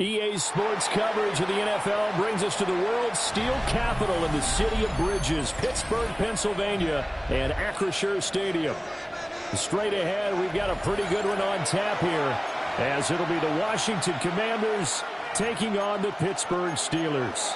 EA Sports coverage of the NFL brings us to the world's steel capital in the city of Bridges, Pittsburgh, Pennsylvania, and Acrisure Stadium. Straight ahead, we've got a pretty good one on tap here, as it'll be the Washington Commanders taking on the Pittsburgh Steelers.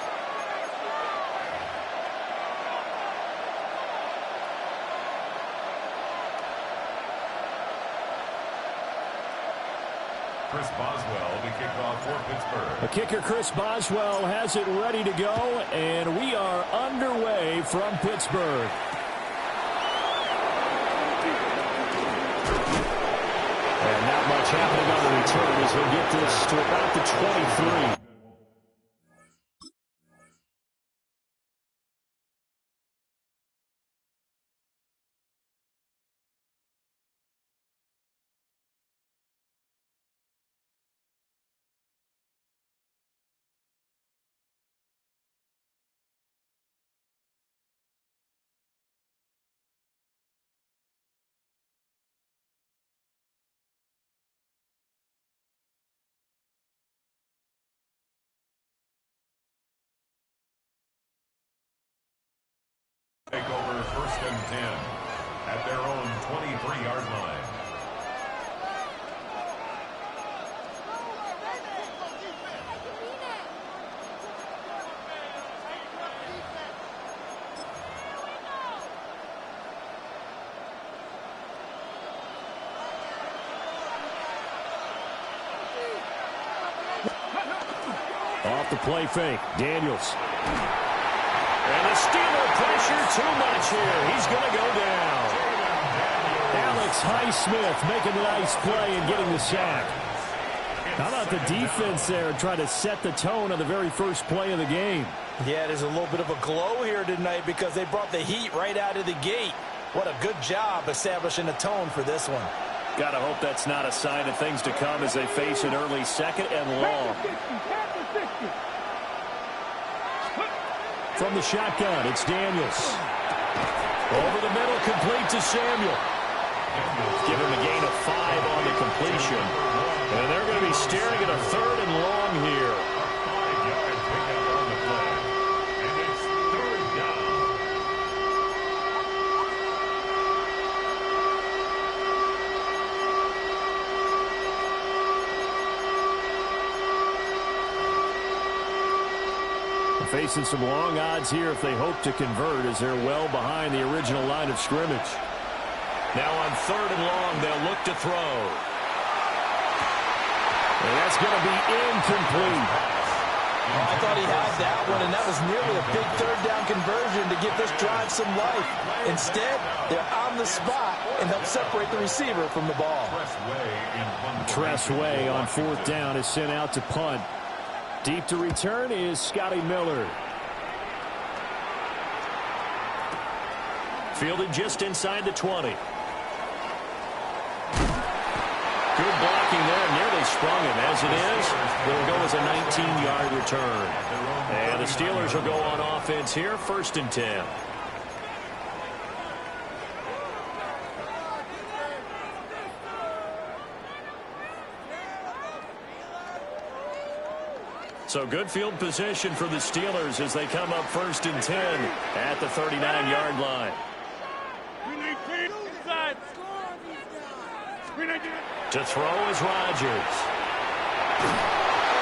Chris Boswell, the kickoff for Pittsburgh. The kicker, Chris Boswell, has it ready to go, and we are underway from Pittsburgh. And not much happening on the return as he'll get this to about the 23. Take over 1st and 10 at their own 23-yard line. Off the play fake, Daniels. And the Steeler pressure too much here. He's going to go down. Alex Highsmith making a nice play and getting the sack. How about the defense there trying to set the tone on the very first play of the game? Yeah, there's a little bit of a glow here tonight because they brought the heat right out of the gate. What a good job establishing the tone for this one. Got to hope that's not a sign of things to come as they face an early 2nd and long. From the shotgun, it's Daniels. Over the middle, complete to Samuel. Give him a gain of 5 on the completion. And they're going to be staring at a 3rd and long here. Facing some long odds here if they hope to convert as they're well behind the original line of scrimmage. Now on 3rd and long, they'll look to throw. And that's going to be incomplete. Oh, I thought he had that one, and that was nearly a big 3rd down conversion to give this drive some life. Instead, they're on the spot and help separate the receiver from the ball. Tressway on 4th down is sent out to punt. Deep to return is Scotty Miller. Fielded just inside the 20. Good blocking there, nearly sprung him. As it is, they'll go as a 19-yard return. And the Steelers will go on offense here, 1st and 10. So good field position for the Steelers as they come up 1st and 10 at the 39-yard line. To throw is Rodgers.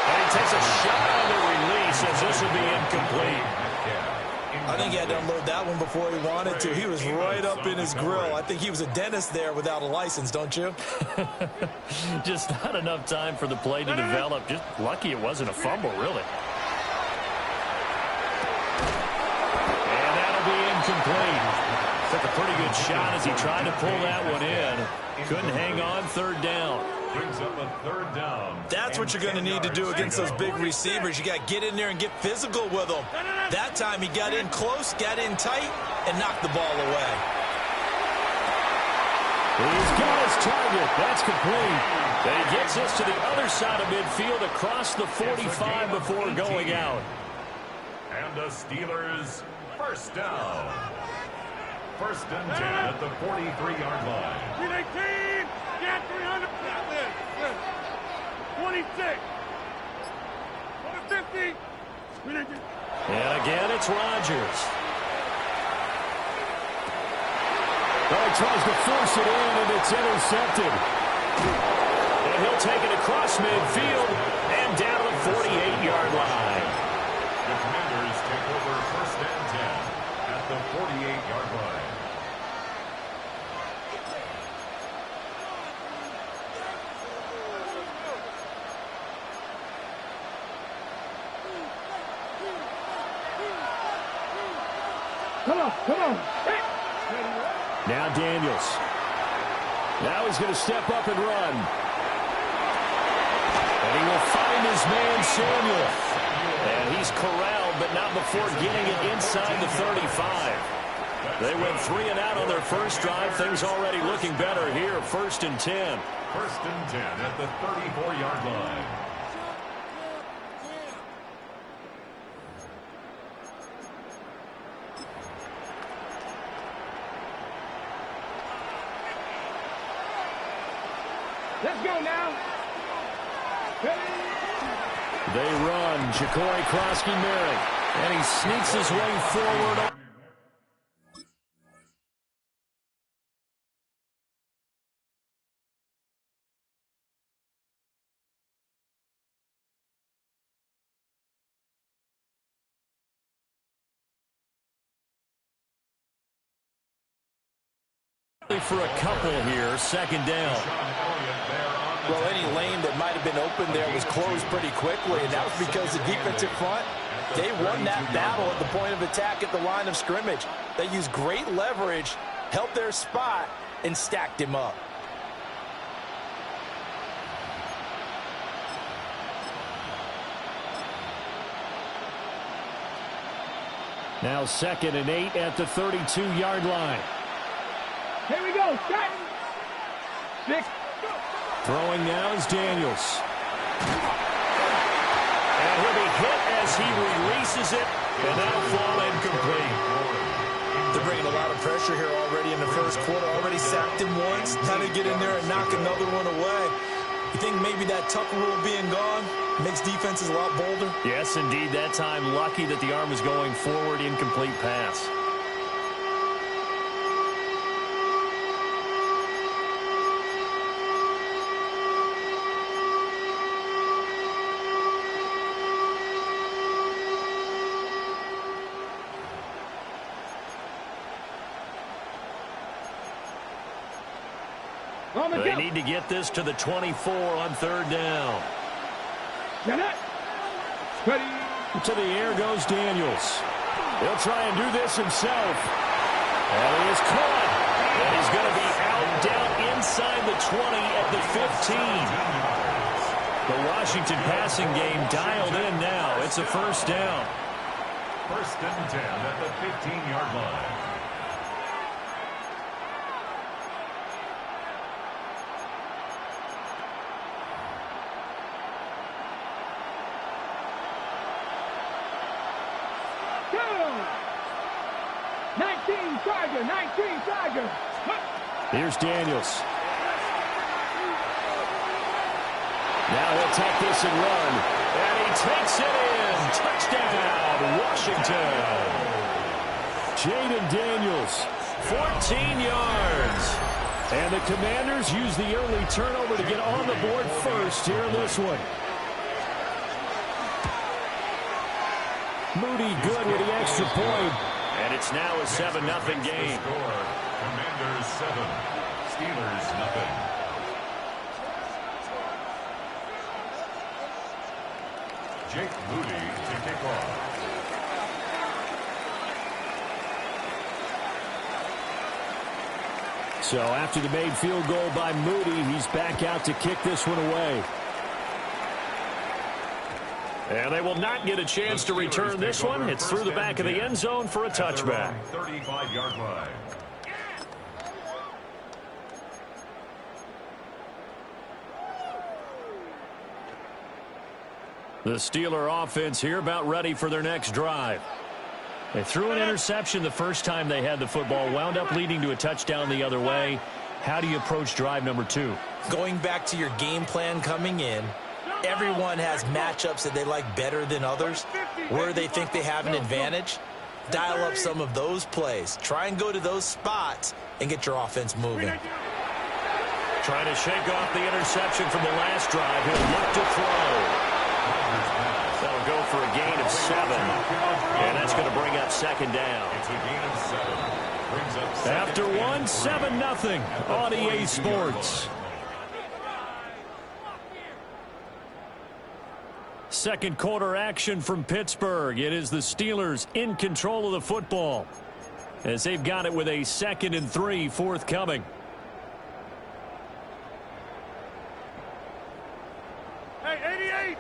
And he takes a shot on the release as this will be incomplete. I think he had to unload that one before he wanted to. He was right up in his grill. I think he was a dentist there without a license, don't you? Just not enough time for the play to develop. Just lucky it wasn't a fumble, really. And that'll be incomplete. Took a pretty good shot as he tried to pull that one in. Couldn't hang on third down. Brings up a third down. That's what you're going to need to do against those big receivers. You got to get in there and get physical with them. That time he got in close, got in tight, and knocked the ball away. He's got his target. That's complete. And he gets us to the other side of midfield across the 45 before going out. And the Steelers first down. First and 10 at the 43-yard line. 18, get 300. 26. 50. And again, it's Rodgers. Oh, he tries to force it in, and it's intercepted. And he'll take it across midfield and down to the 48-yard line. The Commanders take over first and 10 at the 48-yard line. Come on. Now Daniels. Now he's going to step up and run. And he will find his man Samuel. And he's corralled, but not before getting it inside the 35. They went 3 and out on their first drive. Things already looking better here. First and 10. First and 10 at the 34-yard line. Let's go now. They run. Ja'Cory Krosky-Merritt. And he sneaks his way forward. For a couple here, second down. Well, any lane that might have been open there was closed pretty quickly, and that was because the defensive front, they won that battle at the point of attack at the line of scrimmage. They used great leverage, helped their spot, and stacked him up. Now second and 8 at the 32-yard line. Here we go. Start. 6. Throwing now is Daniels. And he'll be hit as he releases it, and that'll fall incomplete. They're bringing a lot of pressure here already in the first quarter. Already sacked him once. Now they get in there and knock another one away. You think maybe that tuck rule being gone makes defenses a lot bolder? Yes, indeed. That time, lucky that the arm was going forward. Incomplete pass. They need to get this to the 24 on third down. Ready. To the air goes Daniels. He'll try and do this himself. And he is caught. And he's going to be out down inside the 20 at the 15. The Washington passing game dialed in now. It's a first down. First and 10 at the 15-yard line. Tiger. Here's Daniels. Now he'll take this and run. And he takes it in. Touchdown, Washington. Jaden Daniels, 14 yards. And the Commanders use the early turnover to get on the board first here in this one. Moody good with the extra point. And it's now a 7-0 game. Commanders 7, Steelers nothing. Jake Moody to kick off. So after the made field goal by Moody, he's back out to kick this one away. And they will not get a chance to return this one. It's through the back of the end zone for a touchback. 35-yard line. The Steeler offense here about ready for their next drive. They threw an interception the first time they had the football, wound up leading to a touchdown the other way. How do you approach drive number 2? Going back to your game plan coming in, everyone has matchups that they like better than others. Where they think they have an advantage, dial up some of those plays. Try and go to those spots and get your offense moving. Trying to shake off the interception from the last drive. He'll look to throw. That'll go for a gain of 7. And that's going to bring up second down. It's a gain of 7. Brings up second. After one, 7-0 on EA Sports. Second quarter action from Pittsburgh. It is the Steelers in control of the football as they've got it with a 2nd and 3 forthcoming. Hey, 88.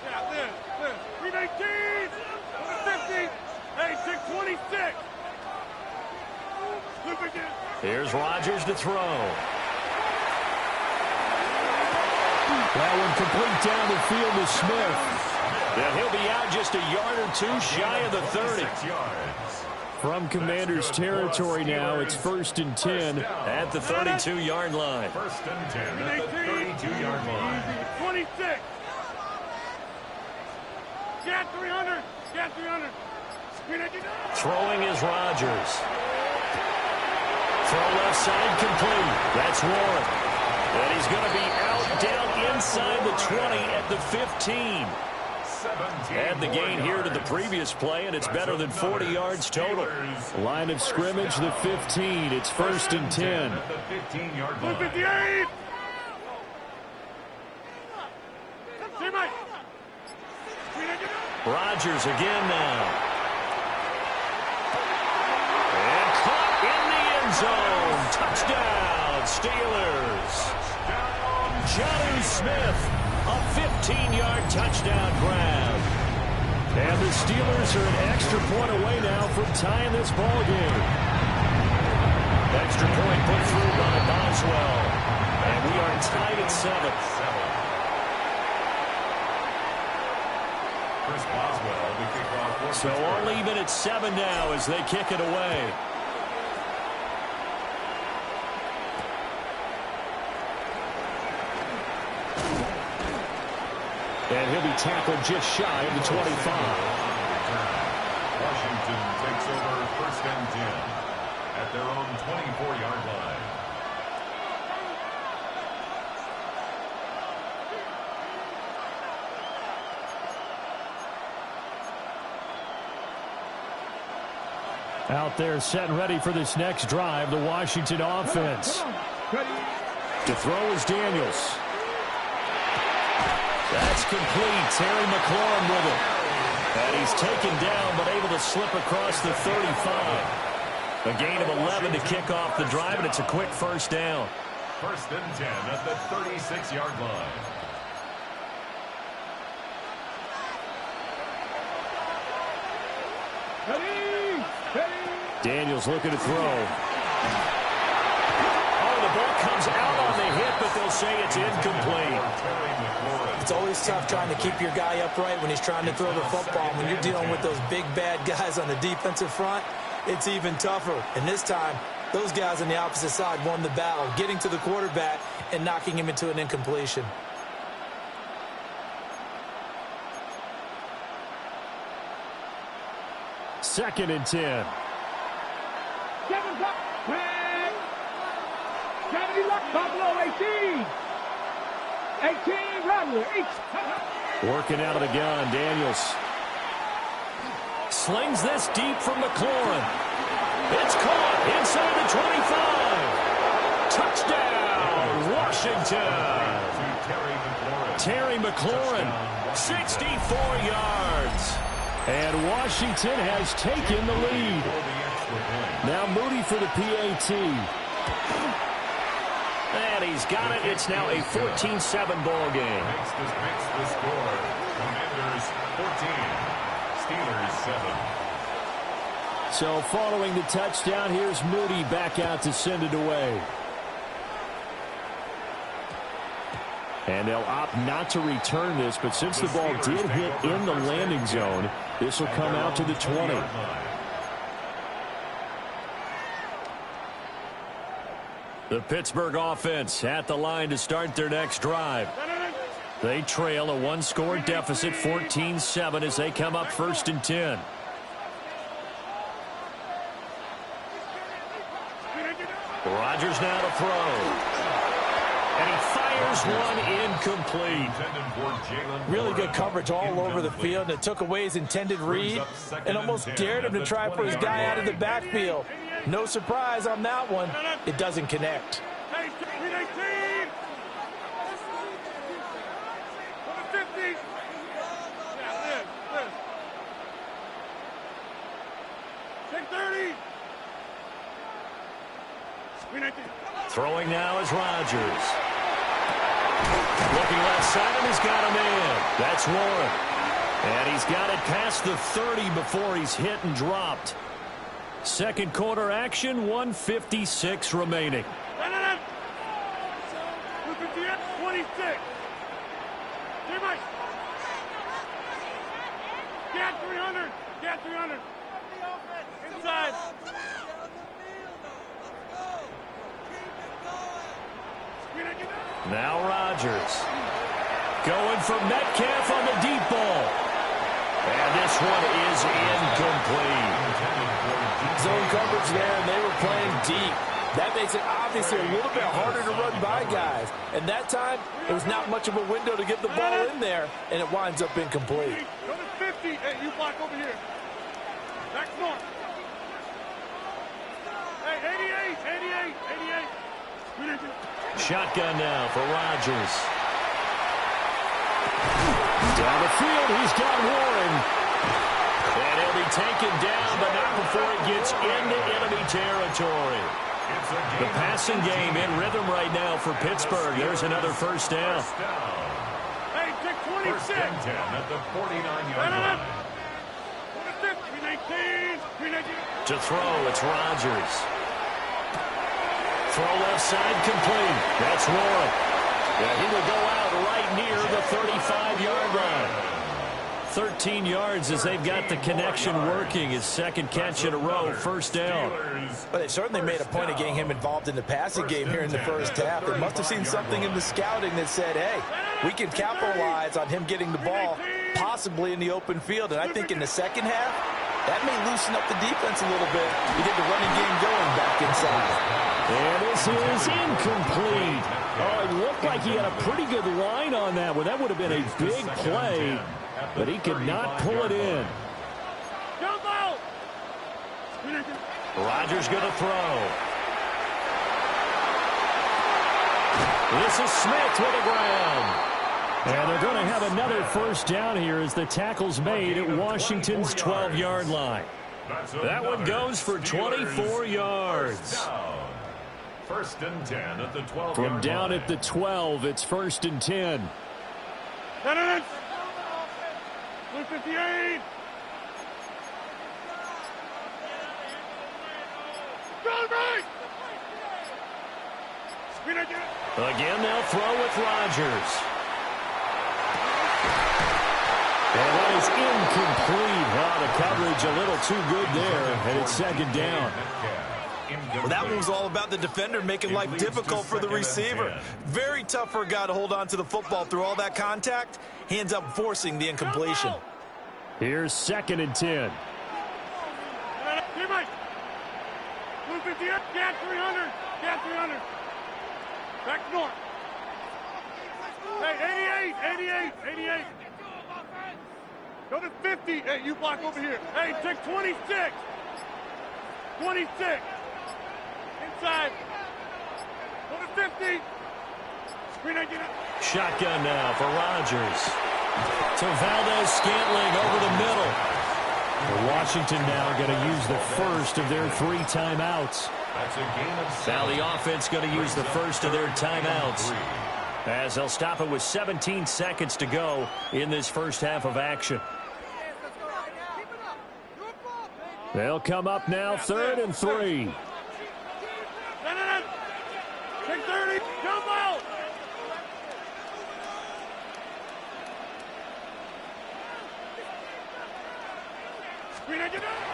Yeah, this. 319, 50, hey, 626. Here's Rodgers to throw. That one complete down the field to Smith. And he'll be out just a yard or two shy of the 30. From Commanders territory now, it's 1st and 10 at the 32-yard line. 1st and 10 at the 32-yard line. 26. Get 300. Throwing is Rodgers. Throw left side complete. That's Warren. And he's going to be out down inside the 20 at the 15. Add the gain here to the previous play, and it's better than 40 yards total. Line of scrimmage, the 15. It's 1st and 10. At the 15-yard line. 58. Rodgers again now. And caught in the end zone. Touchdown, Steelers. Jonnu Smith, a 15-yard touchdown grab. And the Steelers are an extra point away now from tying this ball game. Extra point put through by Boswell. And we are tied at 7. So all even at 7 now as they kick it away. And he'll be tackled just shy of the 25. Washington takes over 1st and 10 at their own 24-yard line. Out there set and ready for this next drive, the Washington offense. To throw is Daniels. That's complete. Terry McLaurin with it. And he's taken down but able to slip across the 35. A gain of 11 to kick off the drive, and it's a quick 1st down. 1st and 10 at the 36-yard line. Daniels looking to throw. Oh, the ball comes out on the hit, but they'll say it's incomplete. It's always tough trying to keep your guy upright when he's trying to throw the football. When you're dealing with those big, bad guys on the defensive front, it's even tougher. And this time, those guys on the opposite side won the battle, getting to the quarterback and knocking him into an incompletion. Second and 10. Buffalo 18. 18, Rattler. Working out of the gun, Daniels. Slings this deep from McLaurin. It's caught inside the 25. Touchdown, Washington. Terry McLaurin, 64 yards. And Washington has taken the lead. Now Moody for the PAT. And he's got it. It's now a 14-7 ball game. Makes the score. Commanders 14, Steelers 7. So following the touchdown, here's Moody back out to send it away. And they'll opt not to return this, but since the ball did hit in the landing zone, this will come out to the 20. The Pittsburgh offense at the line to start their next drive. They trail a one-score deficit, 14-7, as they come up 1st and 10. Rodgers now to throw. And he fires one incomplete. Really good coverage all over the field. It took away his intended read and almost dared him to try for his guy out of the backfield. No surprise on that one. It doesn't connect. Hey, 319. 50. Yeah, this. 630. 319. Throwing now is Rodgers. Looking left side, and he's got him in. That's Warren. And he's got it past the 30 before he's hit and dropped. Second quarter action, 1:56 remaining. 26. Get 300. Get 300. Inside. Now Rodgers. Going for Metcalf on the deep ball. And this one is incomplete. Zone coverage there, and they were playing deep. That makes it obviously a little bit harder to run by guys. And that time, there was not much of a window to get the ball in there, and it winds up incomplete. Go to 50. Hey, you block over here. Back north. Hey, 88. Shotgun now for Rodgers. Down the field, he's got Warren. And he'll be taken down, but not before it gets into enemy territory. The passing game in rhythm right now for Pittsburgh. There's another first down. Hey, 626. First and 10 at the 49-yard line. 319. To throw, it's Rodgers. Throw left side complete. That's Warren. Yeah, he will go out right near the 35-yard line. 13 yards as they've got the connection working. His second catch in a row, first down. But they certainly made a point of getting him involved in the passing game here in the first half. They must have seen something in the scouting that said, hey, we can capitalize on him getting the ball, possibly in the open field. And I think in the second half, that may loosen up the defense a little bit to get the running game going back inside. And this is incomplete. Oh, it looked like he had a pretty good line on that one. That would have been a big play, but he could not pull it in. Jump out. Rodgers going to throw. This is Smith with the ground. And they're going to have another first down here as the tackle's made at Washington's 12-yard line. That one goes for 24 yards. First and 10 at the 12-yard line. From down at the 12, it's first and 10. 158. Again, they'll throw with Rodgers. And that is incomplete. Oh, the coverage a little too good there, and it's second down. Well, that one was all about the defender making life difficult for the receiver. Very tough for a guy to hold on to the football through all that contact. He ends up forcing the incompletion. Here's second and 10. 158. Get 300. Get 300. Back north. Hey, 88. Go to 50. Hey, you block over here. Hey, take 26. 26. Inside. Go to 50. Screen agent. Shotgun now for Rodgers. To Valdez-Scantling over the middle. Washington now going to use the first of their 3 timeouts. That's a game of 7. Now the offense going to use the first of their timeouts, as they'll stop it with 17 seconds to go in this first half of action. They'll come up now, 3rd and 3. Take 30. Jump out.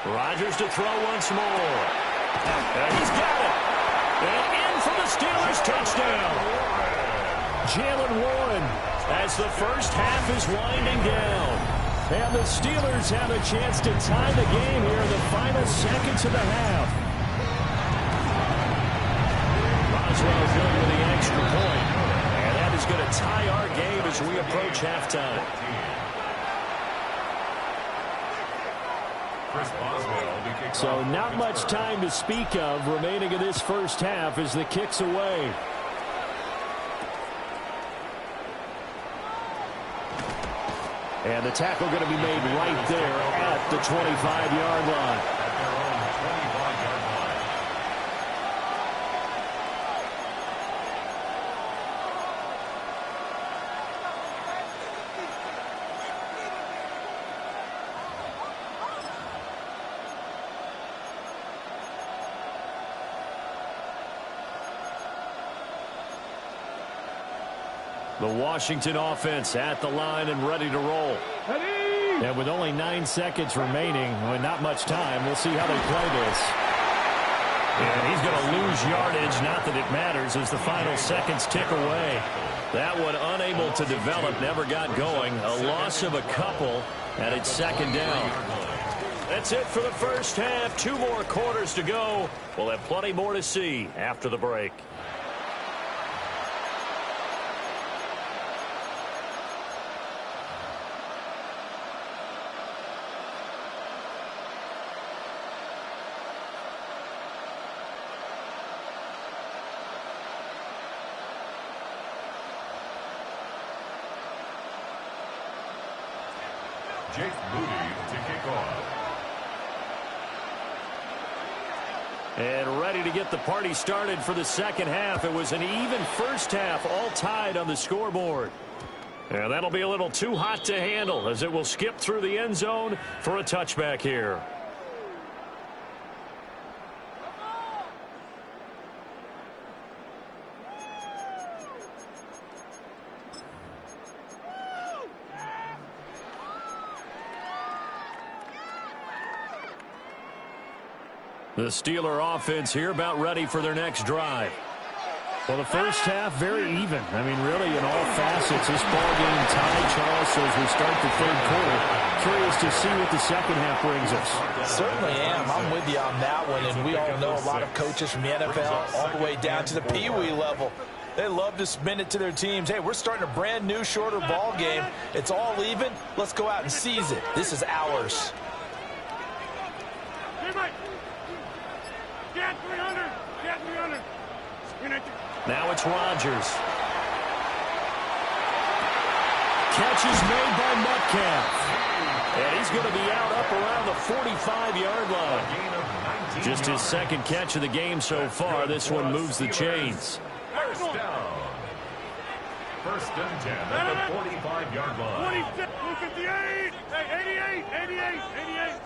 Rodgers to throw once more. And he's got it. And in for the Steelers touchdown. Jalen Warren, as the first half is winding down. And the Steelers have a chance to tie the game here in the final seconds of the half. Roswell good with the extra point. And that is going to tie our game as we approach halftime. So not much time to speak of remaining in this first half as the kick's away. And the tackle going to be made right there at the 25-yard line. The Washington offense at the line and ready to roll. Ready. And with only 9 seconds remaining, with not much time, we'll see how they play this. And he's going to lose yardage, not that it matters, as the final seconds tick away. That one unable to develop, never got going. A loss of a couple, and it's 2nd down. That's it for the first half. 2 more quarters to go. We'll have plenty more to see after the break. Jake Moody to kick off. And ready to get the party started for the second half. It was an even first half, all tied on the scoreboard. And that'll be a little too hot to handle as it will skip through the end zone for a touchback here. The Steeler offense here about ready for their next drive. Well, the first half, very even. I mean, really, in all facets, this ball game tied, Charles, so as we start the 3rd quarter. Curious to see what the second half brings us. Certainly am. I'm with you on that one, and we all know a lot of coaches from the NFL all the way down to the Pee-wee level. They love to spin it to their teams. Hey, we're starting a brand new, shorter ball game. It's all even. Let's go out and seize it. This is ours. Get 300. Get 300. Now it's Rodgers. Catch is made by Metcalf. And he's going to be out up around the 45-yard line. Just his 2nd catch of the game so far. This one moves the chains. First down. 1st and 10 at the 45-yard line. 26, 58, hey, 88, 88, 88.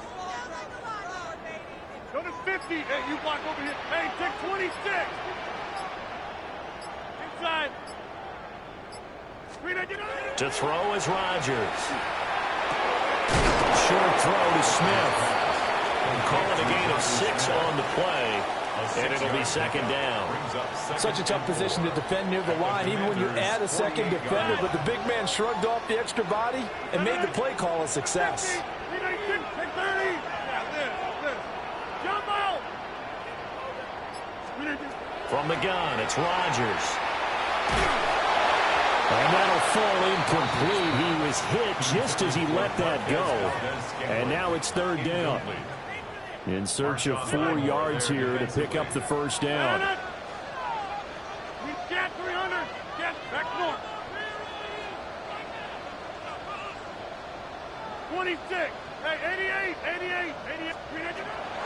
Go to 50. Hey, you block over here. Hey, take 26. Inside. To throw is Rodgers. Short throw to Smith. Call it a gain of 6 on the play. And it'll be 2nd down. Such a tough position to defend near the line, even when you add a 2nd defender. But the big man shrugged off the extra body and made the play call a success. From the gun, it's Rodgers. And that'll fall incomplete. He was hit just as he let that go. And now it's third down. In search of 4 yards here to pick up the first down. Get 300. Get back north. 26. Hey, 88.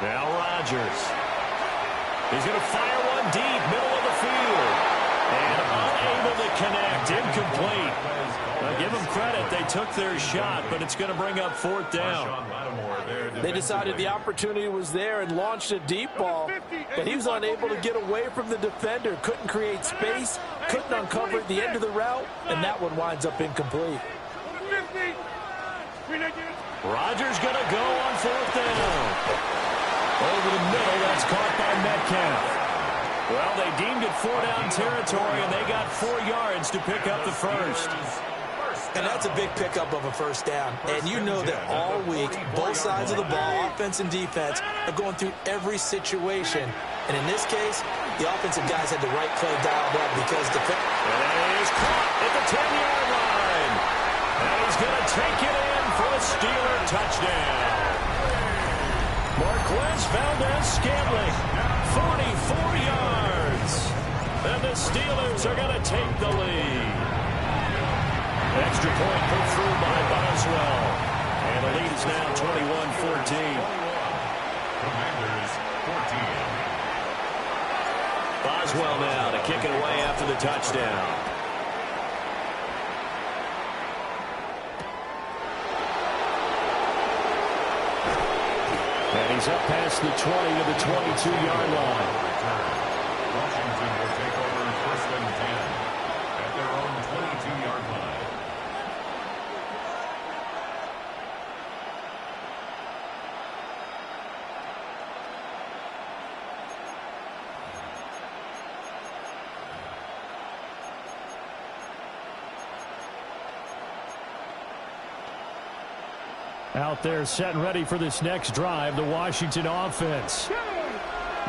Now Rodgers. He's going to fire one deep, middle of the field. And unable to connect, incomplete. Give them credit, they took their shot, but it's going to bring up fourth down. They decided the opportunity was there and launched a deep ball, but he was unable to get away from the defender. Couldn't create space, couldn't uncover the end of the route, and that one winds up incomplete. Rodgers going to go on fourth down. Over the middle, that's caught by Metcalf. Well, they deemed it 4-down territory, and they got 4 yards to pick up the first. And that's a big pickup of a first down. And you know that all week, both sides of the ball, offense and defense, are going through every situation. And in this case, the offensive guys had the right play dialed up because defense. And he's caught at the 10-yard line. And he's going to take it in for a Steeler touchdown. Marquez Valdez-Scantling, 44 yards. And the Steelers are going to take the lead. Extra point put through by Boswell. And the lead is now 21-14. Commanders 14. Boswell now to kick it away after the touchdown. And he's up past the 20 to the 22-yard line. Washington will take over first and 10 at their own 22-yard line. Out there set and ready for this next drive, the Washington offense.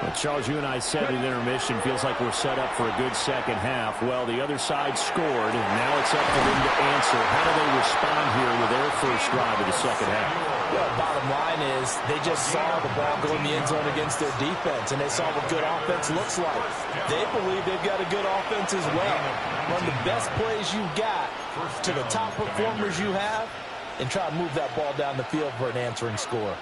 Well, Charles, you and I said at intermission, feels like we're set up for a good second half. Well, the other side scored, and now it's up to them to answer. How do they respond here with their first drive of the second half? Well, bottom line is they just saw the ball go in the end zone against their defense, and they saw what good offense looks like. They believe they've got a good offense as well. Run the best plays you've got to the top performers you have, and try to move that ball down the field for an answering score.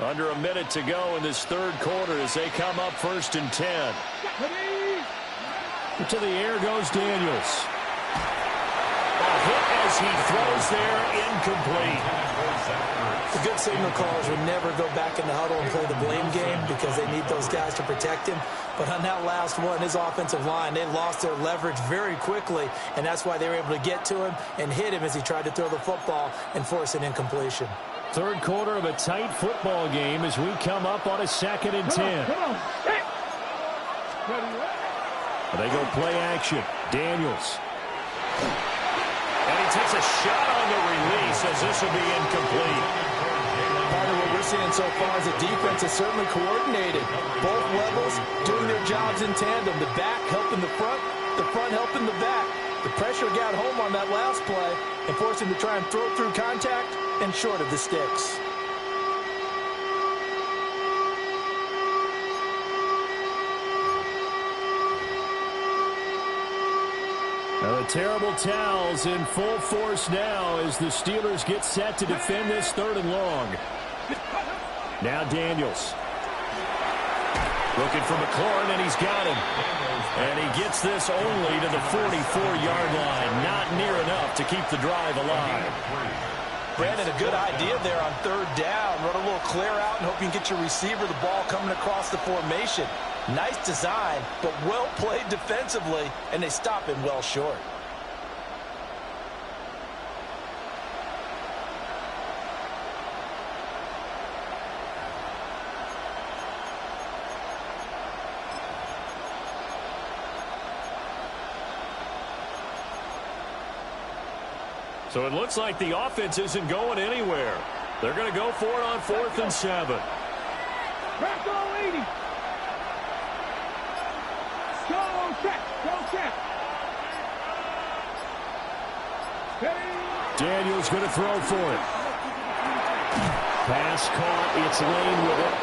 Under a minute to go in this third quarter as they come up first and 10. To the air goes Daniels. A hit as he throws there, incomplete. The good signal callers would never go back in the huddle and play the blame game because they need those guys to protect him. But on that last one, his offensive line, they lost their leverage very quickly, and that's why they were able to get to him and hit him as he tried to throw the football and force an incompletion. Third quarter of a tight football game as we come up on a second and 10. They go play action. Daniels. And he takes a shot on the release as this will be incomplete. Part of what we're seeing so far is the defense is certainly coordinated. Both levels doing their jobs in tandem. The back helping the front helping the back. The pressure got home on that last play and forced him to try and throw through contact and short of the sticks. Now the terrible towels in full force now as the Steelers get set to defend this third and long. Now Daniels. Looking for McLaurin, and he's got him. And he gets this only to the 44-yard line. Not near enough to keep the drive alive. Brandon, a good idea there on third down. Run a little clear out and hope you can get your receiver the ball coming across the formation. Nice design, but well played defensively, and they stop him well short. So it looks like the offense isn't going anywhere. They're going to go for it on 4th and 7. Back on 80. Go check. Go check. Daniels going to throw for it. Pass caught. It's Lane with it.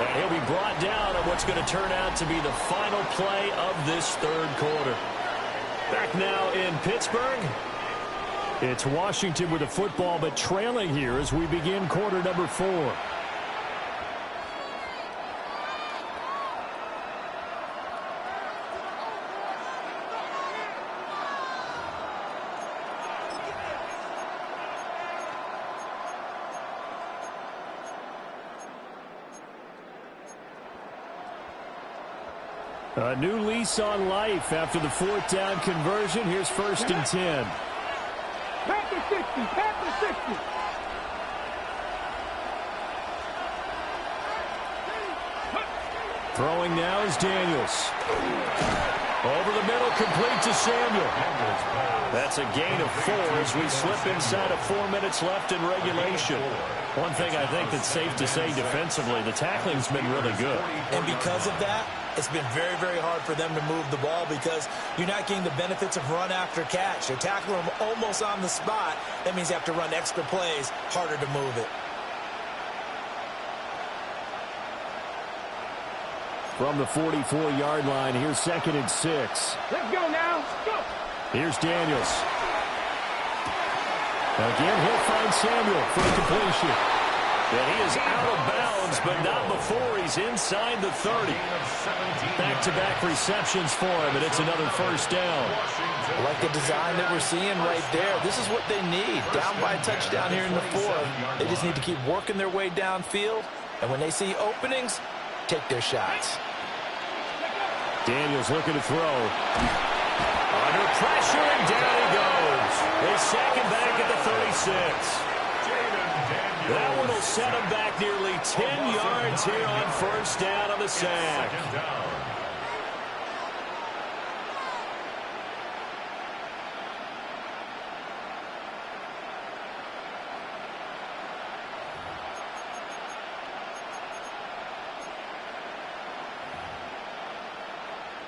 And he'll be brought down on what's going to turn out to be the final play of this 3rd quarter. Back now in Pittsburgh. It's Washington with the football, but trailing here as we begin quarter number 4. A new lease on life after the 4th down conversion. Here's 1st and 10. Back to 60. Back to 60. Throwing now is Daniels. Over the middle, complete to Samuel. That's a gain of 4 as we slip inside of 4 minutes left in regulation. One thing I think that's safe to say defensively, the tackling's been really good. And because of that, it's been very, very hard for them to move the ball because you're not getting the benefits of run after catch. They're tackling them almost on the spot. That means you have to run extra plays, harder to move it. From the 44-yard line, here's 2nd and 6. Let's go now. Go. Here's Daniels. Again, he'll find Samuel for the completion. And he is out of bounds, but not before he's inside the 30. Back-to-back receptions for him, and it's another 1st down. I like the design that we're seeing right there. This is what they need. Down by a touchdown here in the 4th. They just need to keep working their way downfield. And when they see openings, take their shots. Daniels looking to throw. Under pressure, and down he goes. They sack him back at the 36. That one will set him back nearly 10 yards here on 1st down on the sack.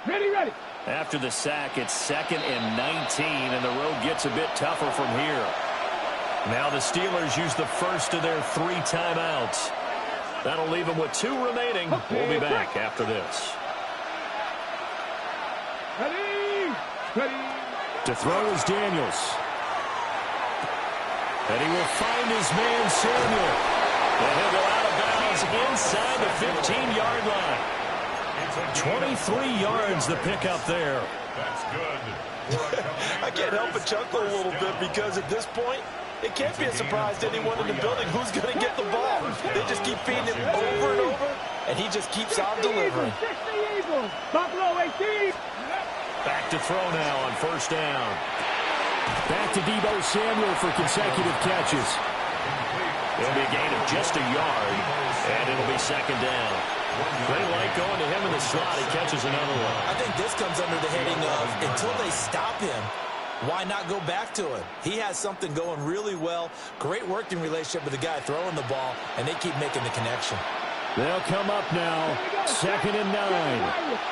Ready. After the sack, it's 2nd and 19, and the road gets a bit tougher from here. Now the Steelers use the first of their 3 timeouts. That'll leave them with 2 remaining. We'll be back after this. Ready. To throw is Daniels. And he will find his man Samuel. And he'll go out of bounds inside the 15-yard line. 23 yards the pickup there. That's good. I can't help but chuckle a little bit because at this point, it can't be a surprise to anyone in the building who's going to get the ball. They just keep feeding him over and over, and he just keeps on delivering. Buffalo 18. Back to throw now on 1st down. Back to LeBeau Samuel for consecutive catches. It'll be a gain of just a yard, and it'll be 2nd down. They like going to him in the slot. He catches another one. I think this comes under the heading of until they stop him, why not go back to him? He has something going really well. Great working relationship with the guy throwing the ball, and they keep making the connection. They'll come up now. 2nd and 9.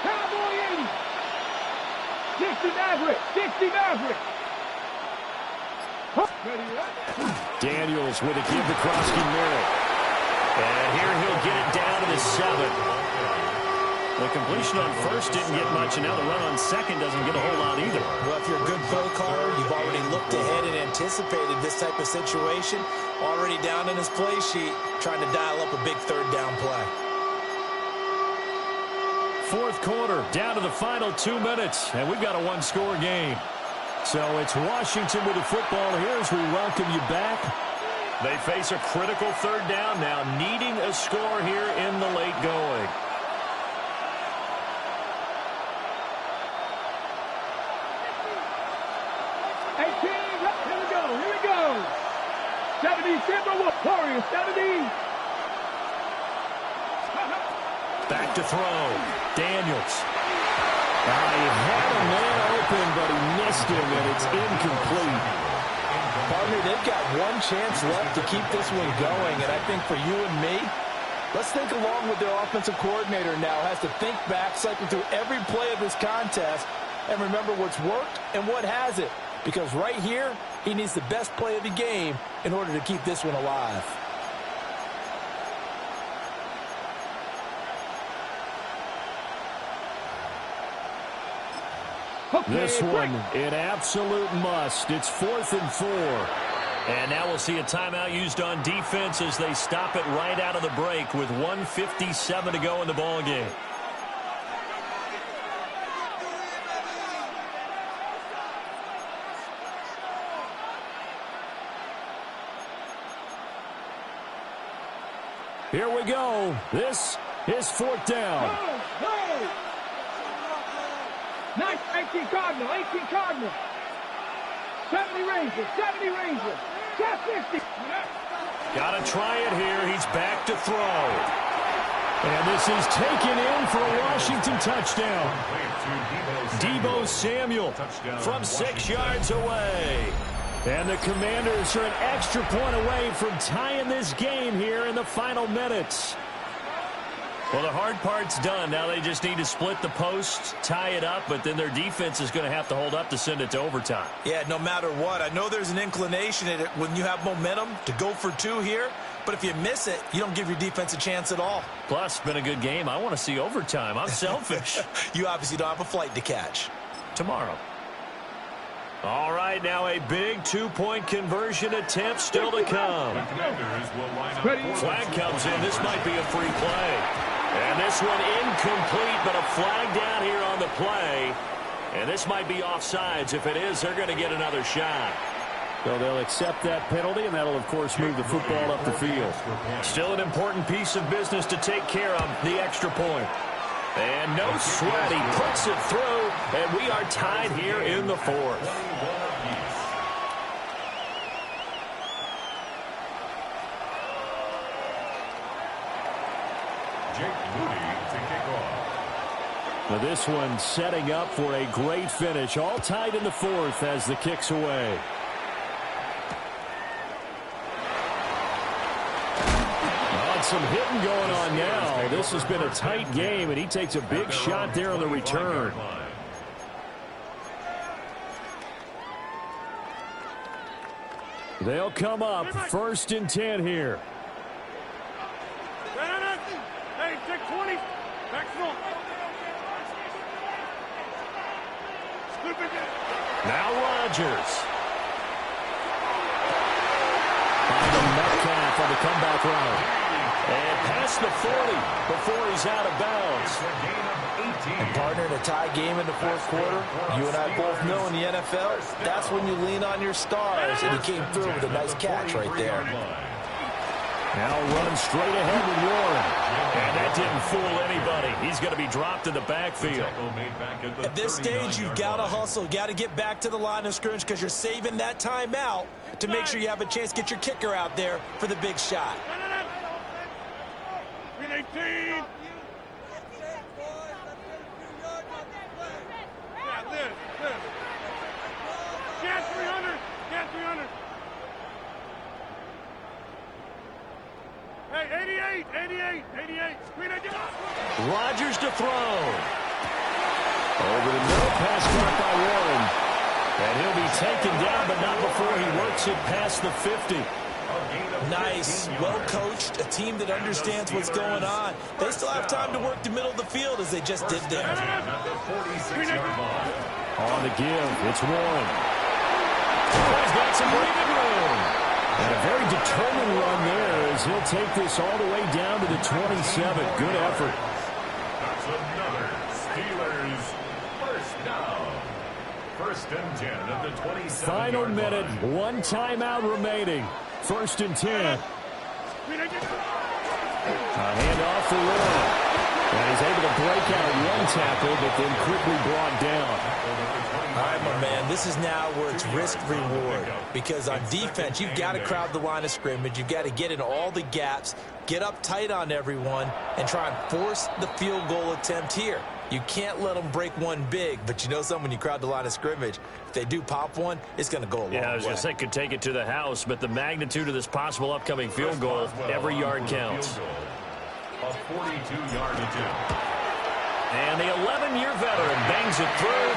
Cowboy 80. 60 Maverick. 60 Maverick. Daniels with a give to Krosky Merritt. And here he'll get it down to the 7. The completion on 1st didn't get much, and now the run on 2nd doesn't get a whole lot either. Well, if you're a good play caller, you've already looked ahead and anticipated this type of situation. Already down in his play sheet, trying to dial up a big 3rd down play. 4th quarter, down to the final 2 minutes, and we've got a 1-score game. So it's Washington with the football here as we welcome you back. They face a critical 3rd down now, needing a score here in the late going. Here we go. 70, Timber Warriors, 70. Back to throw. Daniels. He had a man open, but he missed him, and it's incomplete. Partner, they've got one chance left to keep this one going, and I think for you and me, let's think along with their offensive coordinator now. Has to think back, cycle through every play of this contest, and remember what's worked and what hasn't. Because right here, he needs the best play of the game in order to keep this one alive. This one, an absolute must. It's 4th and 4. And now we'll see a timeout used on defense as they stop it right out of the break with 1:57 to go in the ball game. Here we go. This is 4th down. Nice, 18 Cardinal, 18 Cardinal. 70 Rangers, 70 Rangers. 50. Got to try it here. He's back to throw. And this is taken in for a Washington touchdown. LeBeau Samuel from 6 yards away. And the Commanders are an extra point away from tying this game here in the final minutes. Well, the hard part's done. Now they just need to split the post, tie it up, but then their defense is going to have to hold up to send it to overtime. Yeah, no matter what. I know there's an inclination in it when you have momentum to go for 2 here, but if you miss it, you don't give your defense a chance at all. Plus, it's been a good game. I want to see overtime. I'm selfish. You obviously don't have a flight to catch. Tomorrow. All right, now a big 2-point conversion attempt still to come. Flag comes in. This might be a free play. And this one incomplete, but a flag down here on the play. And this might be offsides. If it is, they're going to get another shot. So they'll accept that penalty, and that'll, of course, move the football up the field. Still an important piece of business to take care of, the extra point. And no sweat. He puts it through, and we are tied here in the 4th. Now this one setting up for a great finish. All tied in the 4th as the kick's away. Some hitting going on now. This has been a tight game, and he takes a big shot there on the return. They'll come up 1st and 10 here. Hey, take 20. Maximum. Now Rodgers. Finding Metcalf on the comeback route. And past the 40 before he's out of bounds. And partner, in a tie game in the 4th quarter, you and I both know in the NFL, that's when you lean on your stars, and he came through with a nice catch right there. Now running straight ahead with Warren. And that didn't fool anybody. He's going to be dropped in the backfield. At this stage, you've got to hustle. You've got to get back to the line of scrimmage because you're saving that timeout to make sure you have a chance to get your kicker out there for the big shot. 18. Get 300. Get 300. Hey, 88. Rodgers to throw. Over the middle, pass caught by Warren. And he'll be taken down, but not before he works it past the 50. Nice, well-coached, a team that understands what's going on. They still have time to work the middle of the field as they just did there. On the give, it's Warren. He's got some breathing room. And a very determined run there as he'll take this all the way down to the 27. Good effort. That's another Steelers first down. 1st and 10 at the 27. Final minute, 1 timeout remaining. 1st and 10. A handoff for Warren. And he's able to break out 1 tackle, but then quickly brought down. All right, my man, this is now where it's risk-reward. Because on defense, you've got to crowd the line of scrimmage. You've got to get in all the gaps, get up tight on everyone, and try and force the field goal attempt here. You can't let them break one big, but you know something, when you crowd the line of scrimmage, if they do pop one, it's going to go a long way. Yeah, I was going to say could take it to the house, but the magnitude of this possible upcoming field goal, every yard counts. A 42-yard attempt. And the 11-year veteran bangs it through.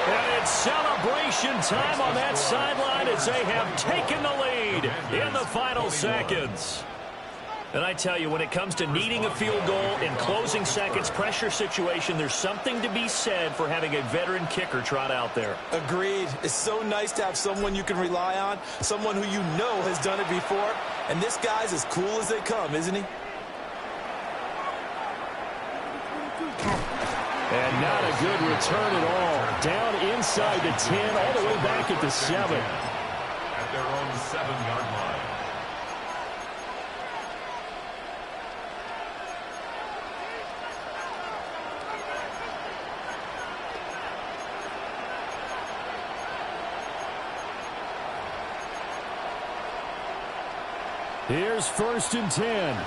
And it's celebration time on that sideline as they have taken the lead in the final seconds. And I tell you, when it comes to needing a field goal in closing seconds, pressure situation, there's something to be said for having a veteran kicker trot out there. Agreed. It's so nice to have someone you can rely on, someone who you know has done it before. And this guy's as cool as they come, isn't he? And not a good return at all. Down inside the 10, all the way back at the 7. At their own 7-yard line. Here's 1st and 10.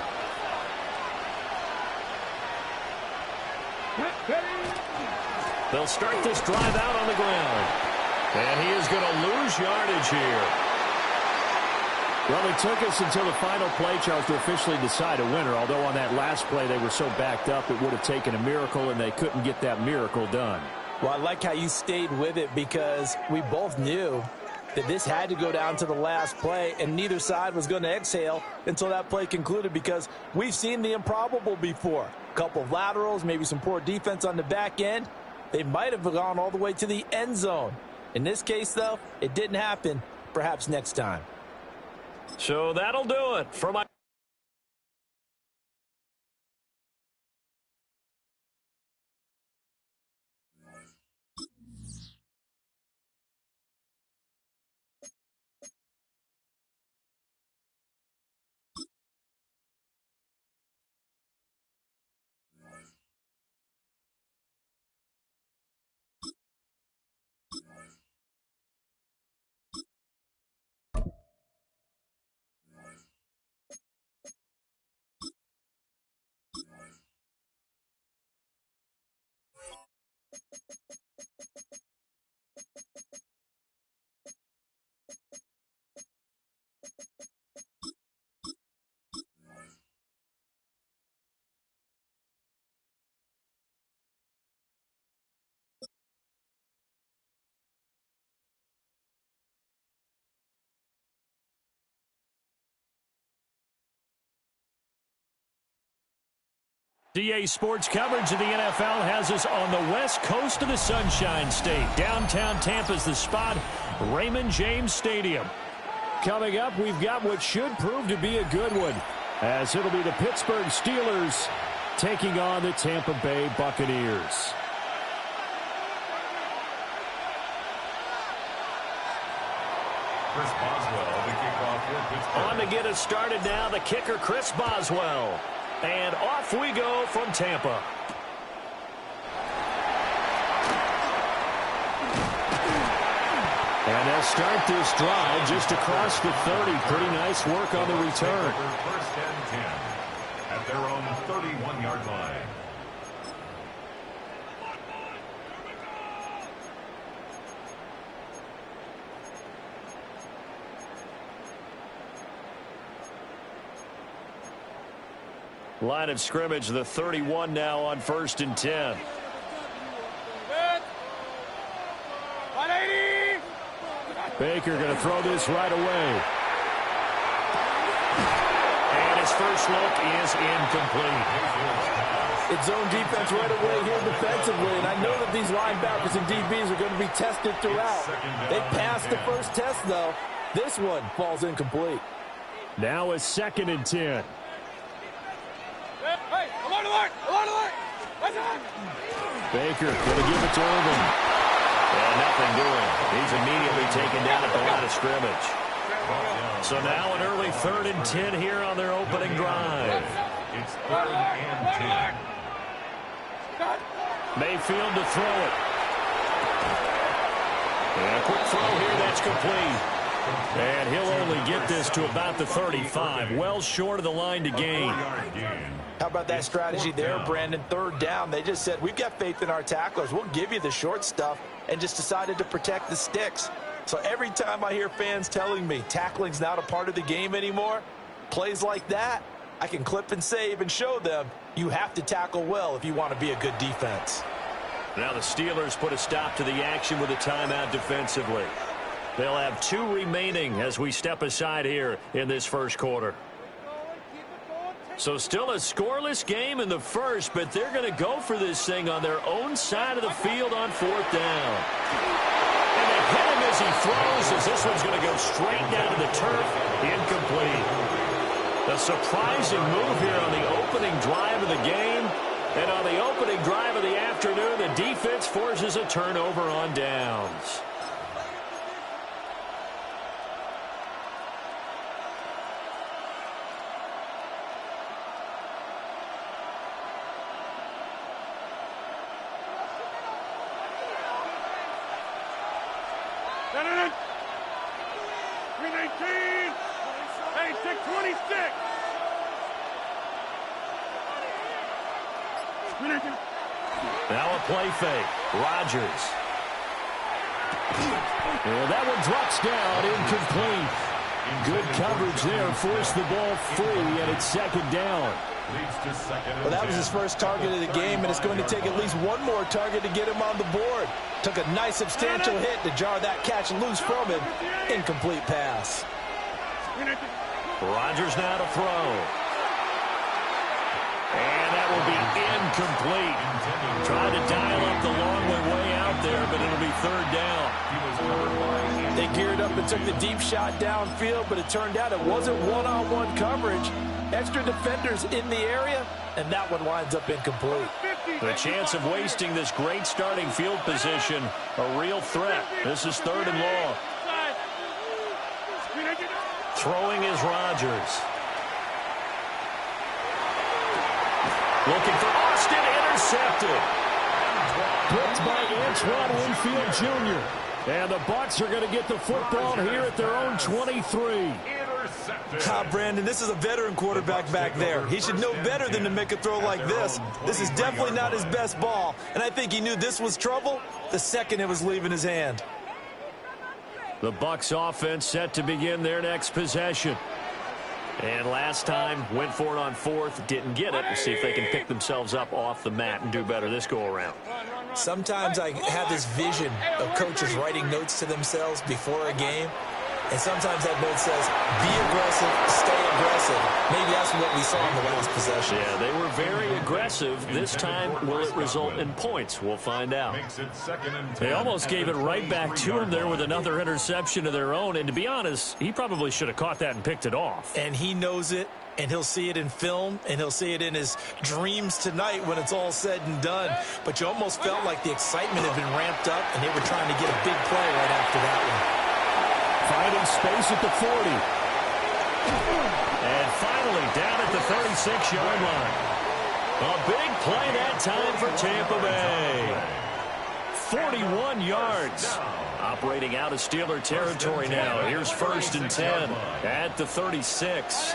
They'll start this drive out on the ground. And he is going to lose yardage here. Well, it took us until the final play, Charles, to officially decide a winner. Although on that last play they were so backed up it would have taken a miracle, and they couldn't get that miracle done. Well, I like how you stayed with it because we both knew that this had to go down to the last play, and neither side was going to exhale until that play concluded, because we've seen the improbable before. A couple of laterals, maybe some poor defense on the back end. They might have gone all the way to the end zone. In this case, though, it didn't happen. Perhaps next time. So that'll do it for my... DA Sports coverage of the NFL has us on the west coast of the Sunshine State. Downtown Tampa's the spot, Raymond James Stadium. Coming up, we've got what should prove to be a good one, as it'll be the Pittsburgh Steelers taking on the Tampa Bay Buccaneers. Chris Boswell, the kickoff for Pittsburgh. On to get us started now, the kicker, Chris Boswell. And off we go from Tampa. And they'll start this drive just across the 30. Pretty nice work on the return. First and 10 at their own 31-yard line. Line of scrimmage, the 31 now on 1st and 10. Baker going to throw this right away. And his first look is incomplete. It's zone defense right away here defensively, and I know that these linebackers and DBs are going to be tested throughout. They passed the first test, though. This one falls incomplete. Now a 2nd and 10. Hey, alert, alert, alert, alert. Baker going to give it to Irvin. And nothing doing. He's immediately taken down at the line of scrimmage. So now an early 3rd and 10 here on their opening drive. It's 3rd and 10. Mayfield to throw it. And a quick throw here, that's complete. And he'll only get this to about the 35, well short of the line to gain. How about that strategy there, Brandon? Third down, they just said, we've got faith in our tacklers. We'll give you the short stuff, and just decided to protect the sticks. So every time I hear fans telling me tackling's not a part of the game anymore, plays like that, I can clip and save and show them you have to tackle well if you want to be a good defense. Now the Steelers put a stop to the action with a timeout defensively. They'll have 2 remaining as we step aside here in this first quarter. So still a scoreless game in the first, but they're going to go for this thing on their own side of the field on 4th down. And they hit him as he throws, as this one's going to go straight down to the turf. Incomplete. A surprising move here on the opening drive of the game. And on the opening drive of the afternoon, the defense forces a turnover on downs. Now a play fake. Rodgers. And that one drops down, incomplete. Good coverage there, forced the ball free, and it's 2nd down. Well, that was his first target of the game, and it's going to take at least one more target to get him on the board. Took a nice substantial hit to jar that catch loose from him. Incomplete pass. Rodgers now to throw. And that will be incomplete. Trying to dial up the long way out there, but it'll be 3rd down. They geared up and took the deep shot downfield, but it turned out it wasn't one-on-one coverage. Extra defenders in the area, and that one winds up incomplete. The chance of wasting this great starting field position, a real threat. This is 3rd and long. Throwing is Rodgers. Looking for Austin, intercepted. Picked by Antoine Winfield Jr. And the Bucs are going to get the football here at their own 23. Brandon, this is a veteran quarterback back there. He should know better than to make a throw like this. This is definitely not his best ball, and I think he knew this was trouble the second it was leaving his hand. The Bucs offense set to begin their next possession. And last time, went for it on 4th, didn't get it. We'll see if they can pick themselves up off the mat and do better this go-around. Sometimes I have this vision of coaches writing notes to themselves before a game. And sometimes that note says, be aggressive, stay aggressive. Maybe that's what we saw in the last possession. Yeah, they were very aggressive. This time, will it result in points? We'll find out. They almost gave it right back to him there with another interception of their own. And to be honest, he probably should have caught that and picked it off. And he knows it, and he'll see it in film, and he'll see it in his dreams tonight when it's all said and done. But you almost felt like the excitement had been ramped up, and they were trying to get a big play right after that one. Finding space at the 40. And finally down at the 36-yard line. A big play that time for Tampa Bay. 41 yards. Operating out of Steeler territory now. Here's 1st and 10 at the 36.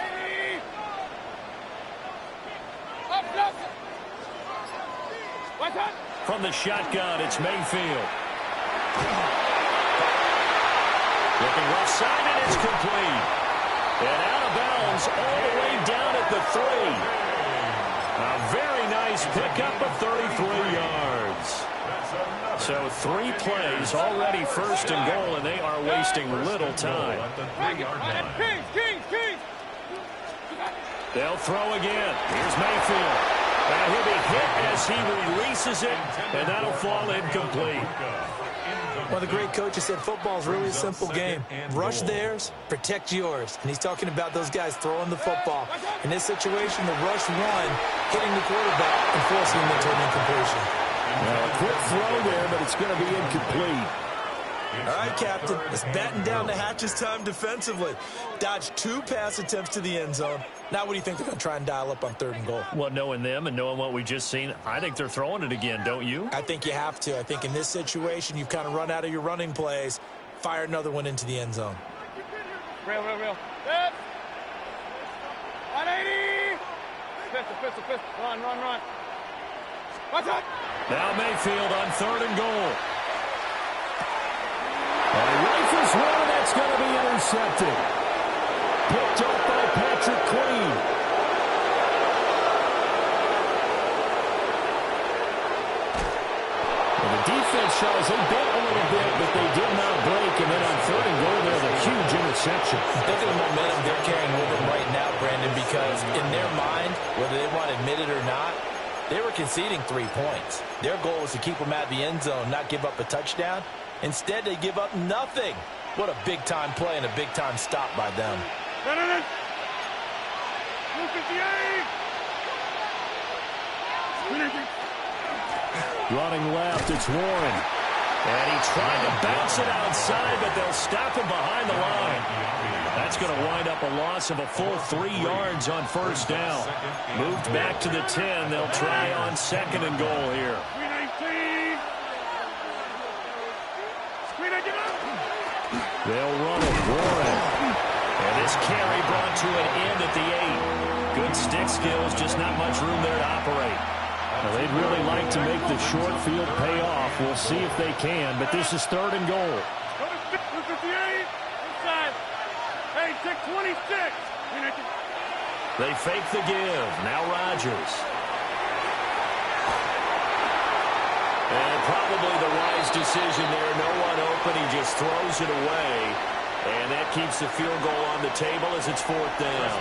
From the shotgun, it's Mayfield. Looking left side, and it's complete. And out of bounds all the way down at the 3. A very nice pickup of 33 yards. So 3 plays, already 1st and goal, and they are wasting little time. They'll throw again. Here's Mayfield. And he'll be hit as he releases it, and that'll fall incomplete. Well, the great coach has said football is really a simple game. Rush theirs, protect yours. And he's talking about those guys throwing the football. In this situation, the rush one, hitting the quarterback and forcing him into an incompletion. Well, a quick throw there, but it's going to be incomplete. All right, Captain, it's batten down the hatches time defensively. Dodged 2 pass attempts to the end zone. Now what do you think they're going to try and dial up on 3rd and goal? Well, knowing them and knowing what we just seen, I think they're throwing it again, don't you? I think you have to. I think in this situation, you've kind of run out of your running plays. Fire another one into the end zone. Real. 180. Pistol. Run. Watch out. Now Mayfield on 3rd and goal. And he rifles one, that's going to be intercepted. Picked up by Patrick Queen. And the defense shows they bit a little bit, but they did not break. And then on 3rd and goal, there's a huge interception. Think of the momentum they're carrying with them right now, Brandon, because in their mind, whether they want to admit it or not, they were conceding 3 points. Their goal was to keep them out of the end zone, not give up a touchdown. Instead, they give up nothing. What a big-time play and a big-time stop by them. Running left, it's Warren. And he tried to bounce it outside, but they'll stop him behind the line. That's going to wind up a loss of a full 3 yards on 1st down. Moved back to the 10. They'll try on 2nd and goal here. They'll run it, Warren. And this carry brought to an end at the 8. Good stick skills, just not much room there to operate. Now, they'd really like to make the short field pay off. We'll see if they can, but this is 3rd and goal. Hey, 626. They fake the give. Now Rodgers. And probably the wise decision there. No one open. He just throws it away. And that keeps the field goal on the table as it's 4th down.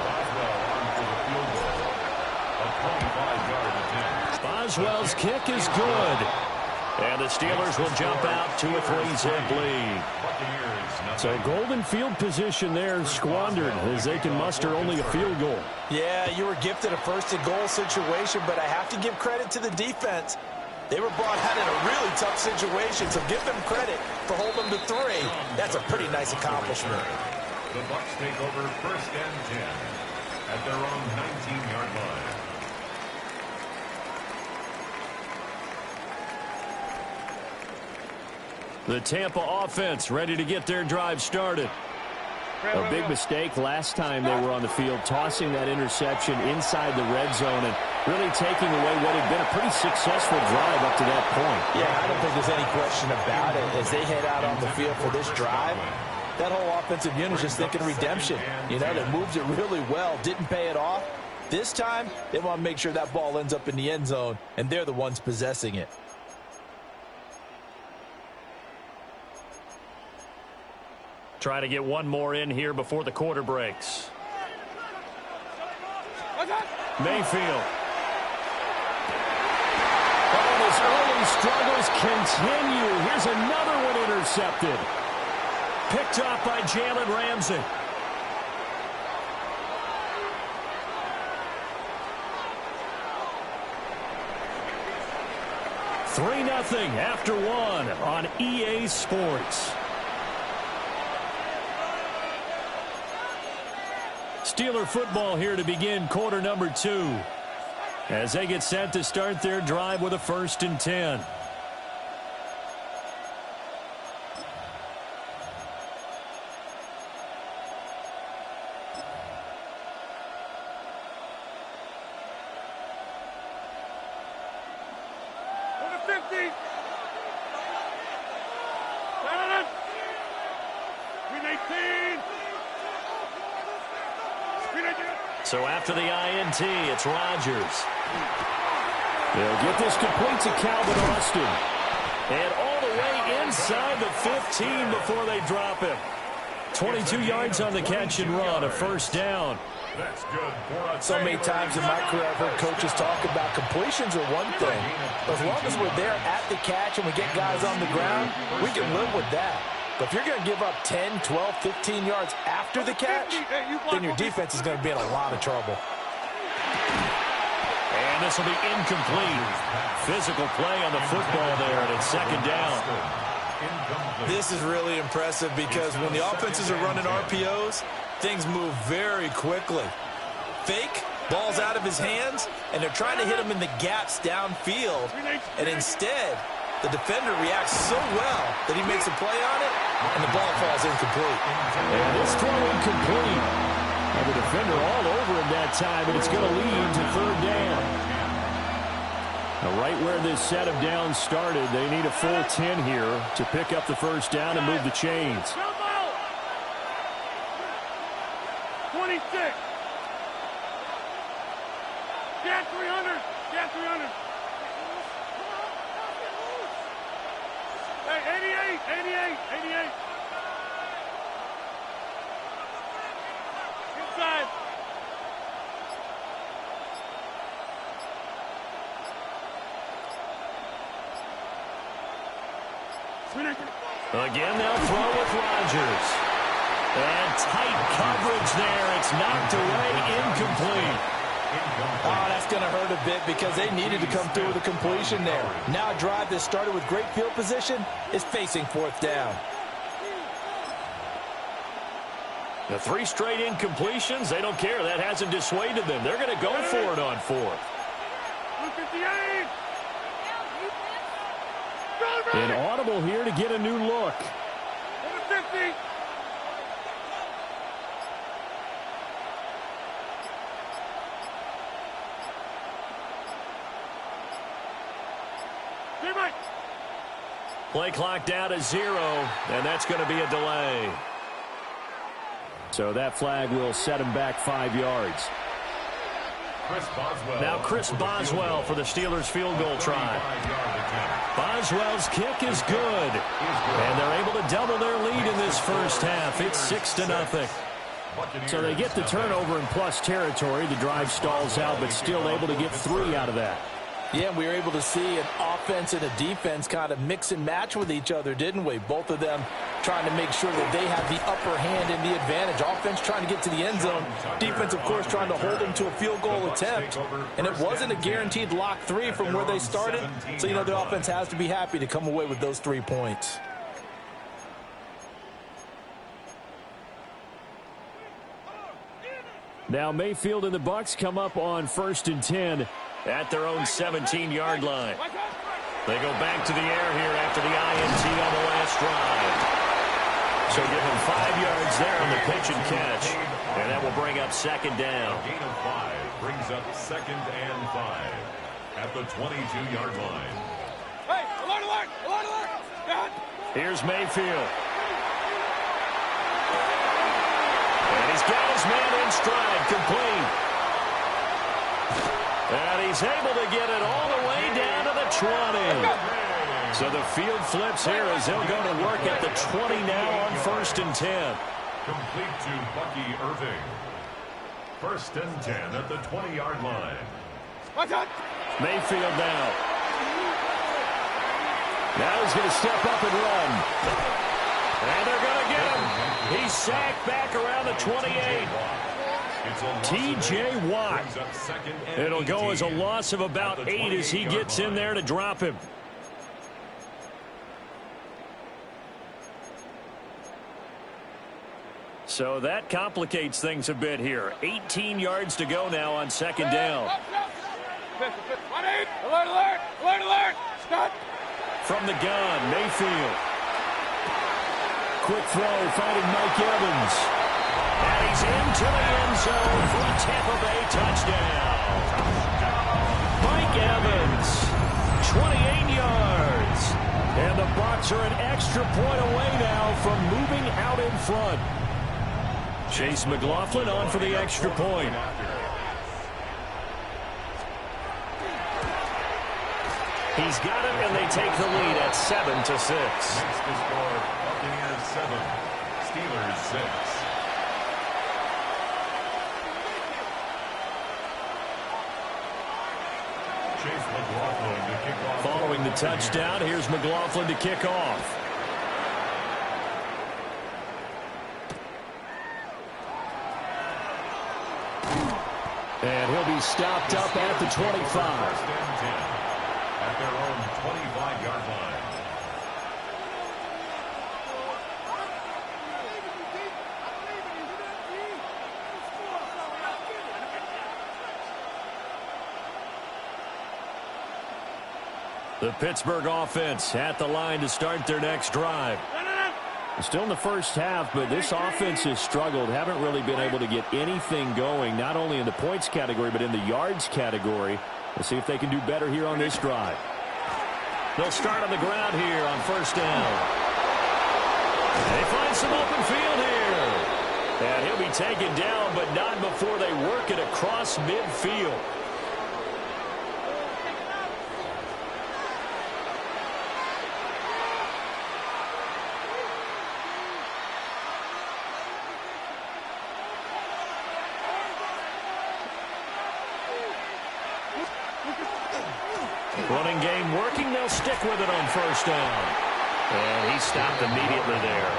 Boswell's kick is good. And the Steelers will jump out to a 3-zip lead. So golden field position there squandered as they can muster only a field goal. Yeah, you were gifted a 1st and goal situation, but I have to give credit to the defense. They were brought out in a really tough situation, so give them credit for holding them to 3. That's a pretty nice accomplishment. The Bucs take over 1st and 10 at their own 19-yard line. The Tampa offense ready to get their drive started. A big mistake last time they were on the field, tossing that interception inside the red zone and really taking away what had been a pretty successful drive up to that point. Yeah, I don't think there's any question about it. As they head out on the field for this drive, that whole offensive unit is just thinking redemption. You know, they moved it really well, didn't pay it off. This time, they want to make sure that ball ends up in the end zone, and they're the ones possessing it. Try to get one more in here before the quarter breaks. Mayfield. Oh, his early struggles continue. Here's another one intercepted. Picked off by Jalen Ramsey. $3-0 after 1 on EA Sports. Steeler football here to begin quarter number 2 as they get set to start their drive with a 1st and 10. So after the INT, it's Rodgers. They'll get this complete to Calvin Austin. And all the way inside the 15 before they drop him. 22 yards on the catch and run, a 1st down. That's good for So many times in my career, I've heard coaches talk about completions are one thing. But as long as we're there at the catch and we get guys on the ground, we can live with that. But if you're going to give up 10, 12, 15 yards after the catch, then your defense is going to be in a lot of trouble. And this will be incomplete. Physical play on the football there, and it's 2nd down. This is really impressive because when the offenses are running RPOs, things move very quickly. Fake, ball's out of his hands, and they're trying to hit him in the gaps downfield. And instead, the defender reacts so well that he makes a play on it, and the ball falls incomplete. And this throw incomplete. And the defender all over him that time, and it's going to lead to 3rd down. right where this set of downs started. They need a full 10 here to pick up the first down and move the chains. 26. Get 300. Get 300. Hey, 88. 88. Inside. Again, they'll throw with Rodgers. And tight coverage there. It's knocked away, incomplete. Oh, that's going to hurt a bit because they needed to come through with a completion there. Now a drive that started with great field position is facing fourth down. The 3 straight incompletions, they don't care. That hasn't dissuaded them. They're going to go for it on fourth. An audible here to get a new look. 50. Play clock down to 0, and that's going to be a delay. So that flag will set him back 5 yards. Now Chris Boswell for the Steelers field goal try. Boswell's kick is good. And they're able to double their lead in this first half. It's 6-0. So they get the turnover in plus territory. The drive stalls out, but still able to get 3 out of that. Yeah, we were able to see an offense and a defense kind of mix and match with each other, didn't we? Both of them trying to make sure that they have the upper hand and the advantage. Offense trying to get to the end zone. Defense, of course, trying to hold them to a field goal attempt. And it wasn't a guaranteed lock 3 from where they started. So, the offense has to be happy to come away with those 3 points. Now Mayfield and the Bucs come up on 1st and 10 at their own 17-yard line. They go back to the air here after the INT on the last drive. So give them 5 yards there on the pitch and catch. And that will bring up 2nd down. A gain of 5 brings up 2nd and 5 at the 22-yard line. Hey, alert, alert, alert, alert. Here's Mayfield. And he's got his man in stride, complete. And he's able to get it all the way down to the 20. So the field flips here as they'll go to work at the 20 now on 1st and 10. Complete to Bucky Irving. 1st and 10 at the 20-yard line. Mayfield now. Now he's going to step up and run. And they're going to get him. He's sacked back around the 28. T.J. Watt. It'll go as a loss of about 8 as he gets in there to drop him. So that complicates things a bit here. 18 yards to go now on 2nd down. Alert, alert, alert, alert. Stop. From the gun, Mayfield. Quick throw, finding Mike Evans. And he's into the end zone for a Tampa Bay touchdown. Mike Evans, 28 yards. And the Bucs are an extra point away now from moving out in front. Chase McLaughlin on for the extra point. He's got it, and they take the lead at 7-6. Makes the score Buccaneers 7, Steelers 6. Chase McLaughlin to kick off. Following the touchdown, here's McLaughlin to kick off. And he'll be stopped up at the 25. 1st and 10 at their own 25-yard line. The Pittsburgh offense at the line to start their next drive. Still in the first half, but this offense has struggled. Haven't really been able to get anything going, not only in the points category, but in the yards category. Let's see if they can do better here on this drive. They'll start on the ground here on first down. They find some open field here. And he'll be taken down, but not before they work it across midfield. Running game working. They'll stick with it on first down. And he stopped immediately there.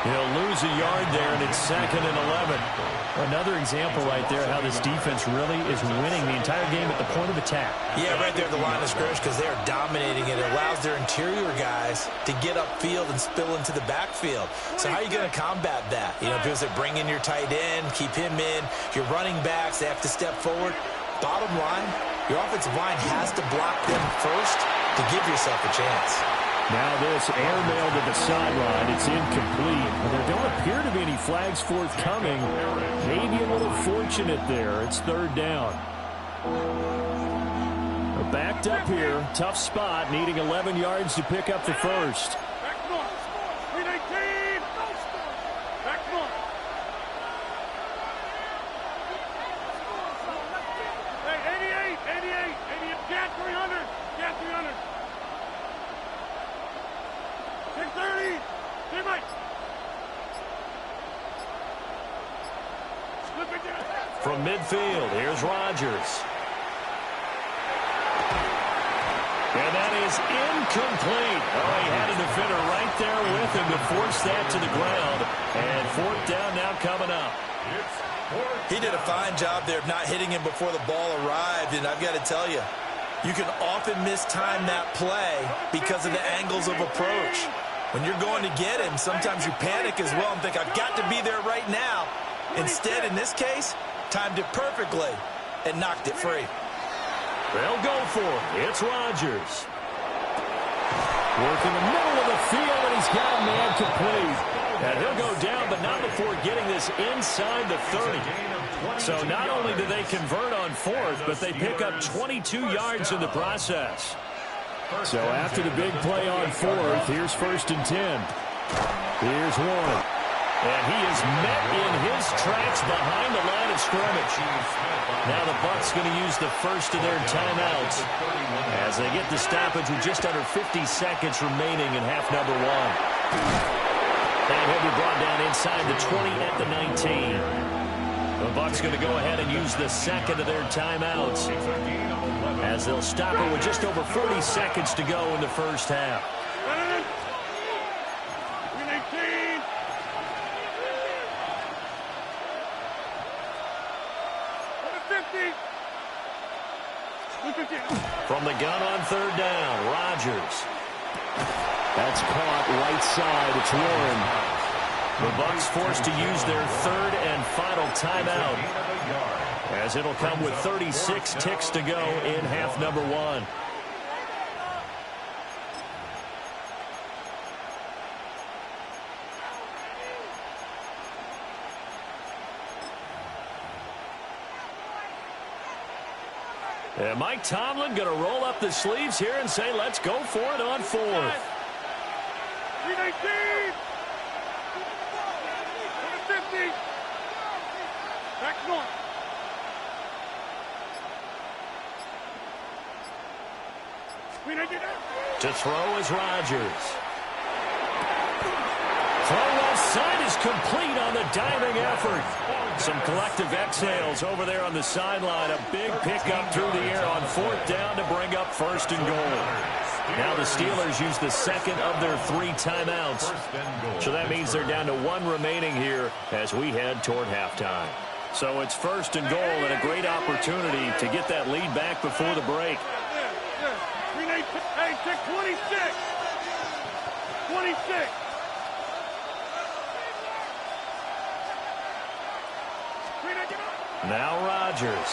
He'll lose a yard there, and it's 2nd and 11. Another example right there how this defense really is winning the entire game at the point of attack. Yeah, right there at the line of scrimmage, because they are dominating it. It allows their interior guys to get upfield and spill into the backfield. So how are you going to combat that? You know, because they bring in your tight end, keep him in. Your running backs, they have to step forward. Bottom line, your offensive line has to block them first to give yourself a chance. Now this airmail to the sideline. It's incomplete. There don't appear to be any flags forthcoming. Maybe a little fortunate there. It's 3rd down. They're backed up here. Tough spot. Needing 11 yards to pick up the first. Back north. 319. Back north. Hey, 88. Cat 300. Cat 300. 630. Stay right. From midfield, here's Rodgers. And that is incomplete. Oh, he had a defender right there with him to force that to the ground. And 4th down now coming up. He did a fine job there of not hitting him before the ball arrived. And I've got to tell you, you can often mistime that play because of the angles of approach. When you're going to get him, sometimes you panic as well and think, I've got to be there right now. Instead, in this case, timed it perfectly and knocked it free. They'll go for it. It's Rodgers. Work in the middle of the field, and he's got a man complete. And he'll go down, but not before getting this inside the 30. So not only do they convert on 4th, but they pick up 22 yards in the process. So after the big play on 4th, here's 1st and 10. Here's one. And he is met in his tracks behind the line of scrimmage. Now the Bucs going to use the first of their timeouts as they get the stoppage with just under 50 seconds remaining in half number 1. And he'll be brought down inside the 20 at the 19. The Bucs going to go ahead and use the second of their timeouts as they'll stop it with just over 40 seconds to go in the first half. From the gun on 3rd down, Rodgers. That's caught right side. It's Warren. The Bucs forced to use their 3rd and final timeout, as it'll come with 36 ticks to go in half number 1. And Mike Tomlin going to roll up the sleeves here and say, let's go for it on 4th. 319. 50. Back north. To throw is Rodgers. Throw left side is complete on the diving effort. Some collective exhales over there on the sideline. A big pickup through the air on 4th down to bring up 1st and goal. Now the Steelers use the second of their 3 timeouts. So that means they're down to 1 remaining here as we head toward halftime. So it's 1st and goal and a great opportunity to get that lead back before the break. Hey, 26. 26. Now Rodgers.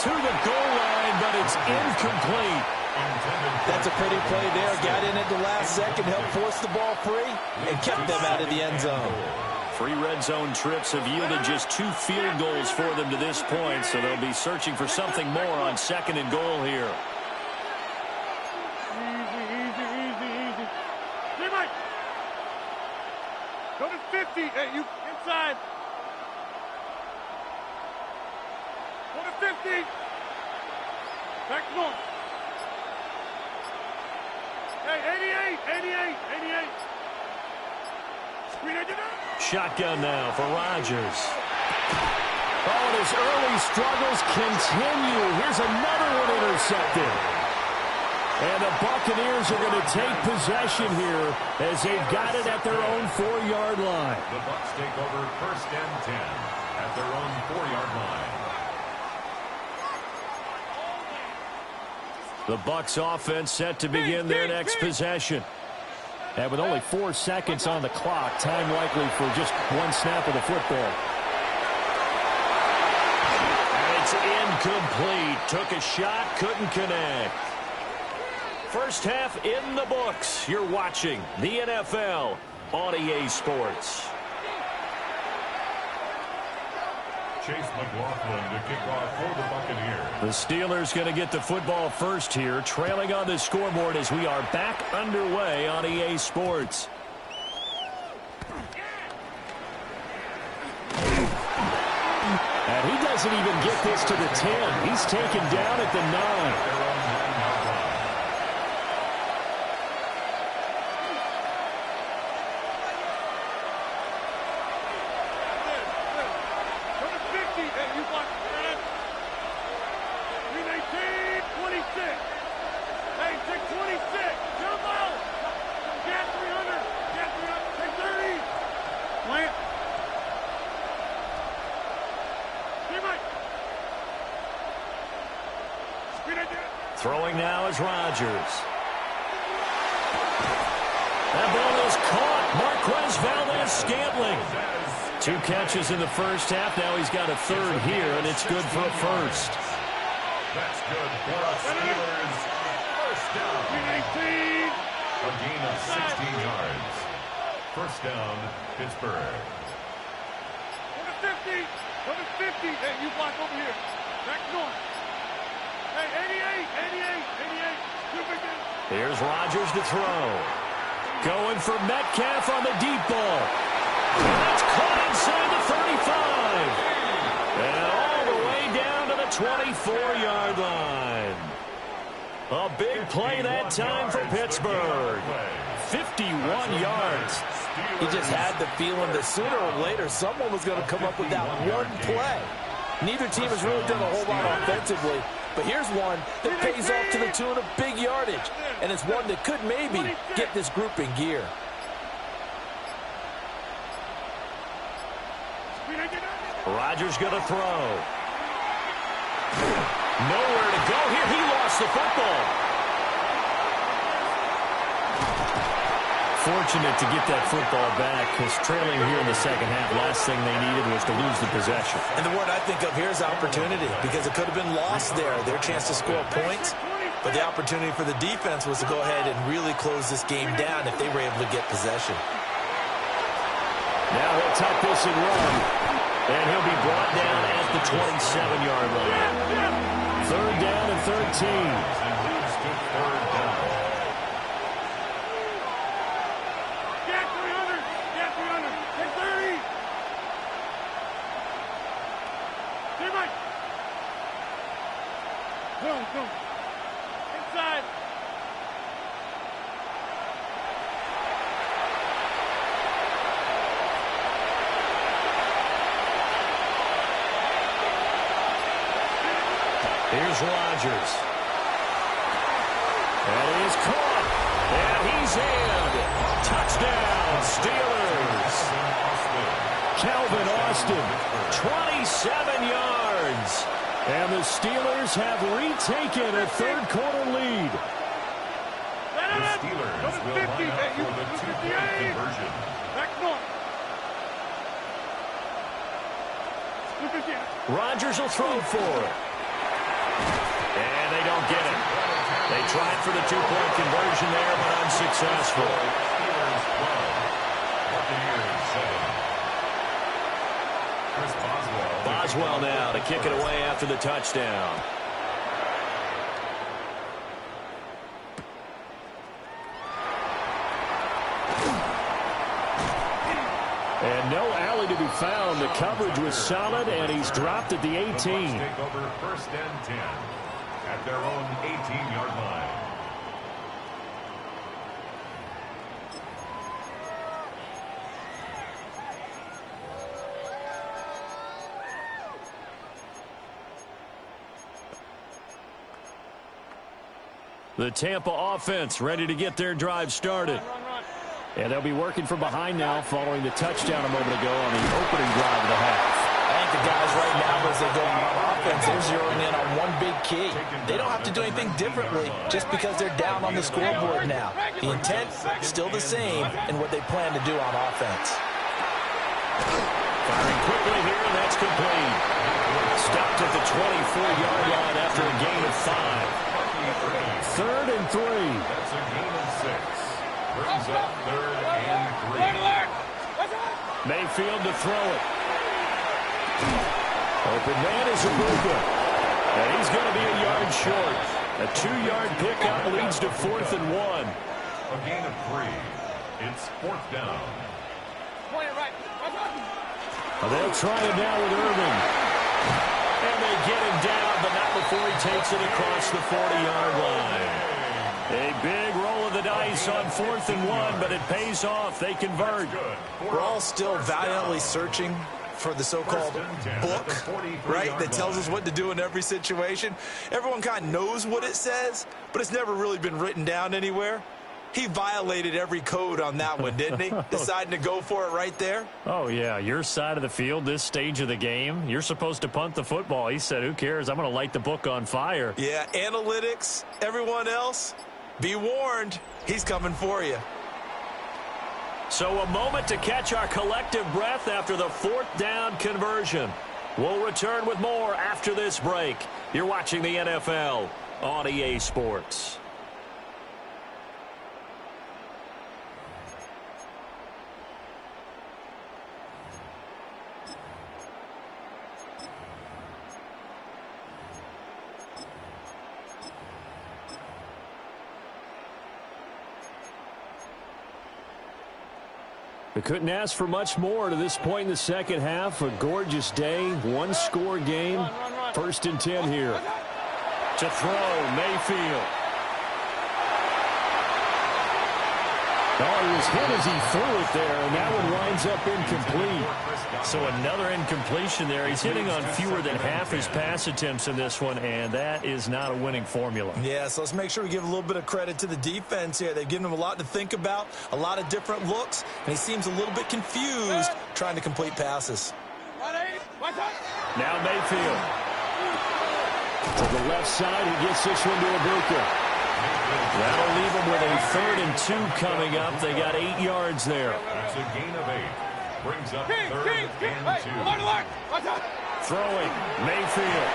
To the goal line, but it's incomplete. That's a pretty play there. Got in at the last second, helped force the ball free, and kept them out of the end zone. 3 red zone trips have yielded just 2 field goals for them to this point, so they'll be searching for something more on 2nd and goal here. Easy. Hey, Mike. Go to 50. Hey, you inside. Go to 50. Back north. Hey, 88. Shotgun now for Rodgers. Oh, and his early struggles continue. Here's another one intercepted. And the Buccaneers are going to take possession here as they've got it at their own 4-yard line. The Bucs take over 1st and 10 at their own 4-yard line. The Bucs offense set to begin their next possession. And with only 4 seconds on the clock, time likely for just 1 snap of the football. And it's incomplete. Took a shot, couldn't connect. First half in the books. You're watching the NFL on EA Sports. Chase McLaughlin to kick off for the Buccaneers. The Steelers going to get the football first here, trailing on the scoreboard as we are back underway on EA Sports. And he doesn't even get this to the 10. He's taken down at the 9. Throwing now is Rodgers. That ball is caught. Marquez Valdes-Scantling. 2 catches in the first half. Now he's got a 3rd here, and it's good for a first. That's good for us Steelers. First down. A gain of 16 yards. First down, Pittsburgh. Go to 50. Hey, you block over here. Back north. Hey, 88. Here's Rodgers to throw. Going for Metcalf on the deep ball. That's caught inside the 35. And all the way down to the 24-yard line. A big play that time for Pittsburgh. 51 yards. He just had the feeling that sooner or later someone was going to come up with that one play. Neither team has really done a whole lot offensively, but here's one that pays off to the tune of big yardage, and it's one that could maybe get this group in gear. Rodgers going to throw. Nowhere to go here. He lost the football. Fortunate to get that football back, because trailing here in the second half, last thing they needed was to lose the possession. And the word I think of here is opportunity, because it could have been lost there, their chance to score points. But the opportunity for the defense was to go ahead and really close this game down if they were able to get possession. Now he'll tuck this and run. And he'll be brought down at the 27-yard line. 3rd down and 13. And moves to 3rd down. Get 300. Get 30. Hey, Mike. Go. Inside. Here's Rodgers. And he is caught. And he's in. Touchdown, Steelers. Calvin Austin, 27 yards. And the Steelers have retaken a 3rd quarter lead. The Steelers will line up for the 2-point conversion. Back north. Rodgers will throw for it. And they don't get it. They Trying for the two-point conversion there, but unsuccessful. Boswell now to kick it away after the touchdown. And no alley to be found. The coverage was solid, and he's dropped at the 18. Take over first and 10 at their own 18-yard line. The Tampa offense ready to get their drive started. And they'll be working from behind now following the touchdown a moment ago on the opening drive of the half. I think the guys right now, as they go on offense, they're zeroing in on one big key. They don't have to do anything differently just because they're down on the scoreboard now. The intent, still the same in what they plan to do on offense. Firing quickly here, and that's complete. Stopped at the 24-yard line after a gain of 5. 3rd and 3. That's a gain of 6. Brings up 3rd and 3. Mayfield to throw it. Open man is Ibuka. And he's going to be a yard short. A 2-yard pickup leads to 4th and 1. A gain of 3. It's 4th down. They'll try it now with Irving. And they get him down, but not before he takes it across the 40-yard line. A big roll of the dice on 4th and 1, but it pays off. They convert. We're all still valiantly searching for the so-called book, right, that tells us what to do in every situation. Everyone kind of knows what it says, but it's never really been written down anywhere. He violated every code on that one, didn't he? Deciding to go for it right there. Oh, yeah, your side of the field, this stage of the game, you're supposed to punt the football. He said, who cares? I'm going to light the book on fire. Yeah, analytics, everyone else, be warned, he's coming for you. So a moment to catch our collective breath after the 4th down conversion. We'll return with more after this break. You're watching the NFL on EA Sports. They couldn't ask for much more to this point in the second half. A gorgeous day, one-score game. 1st and 10 here. To throw, Mayfield. Oh, he was hit as he threw it there, and that one winds up incomplete. So another incompletion there. He's hitting on fewer than half his pass attempts in this one, and that is not a winning formula. Yeah, so let's make sure we give a little bit of credit to the defense here. They've given him a lot to think about, a lot of different looks, and he seems a little bit confused trying to complete passes. Now Mayfield. To the left side, he gets this one to Ibuka. That'll leave them with a 3rd and 2 coming up. They got 8 yards there. That's a gain of 8. Brings up 3rd and 2. Throwing, Mayfield.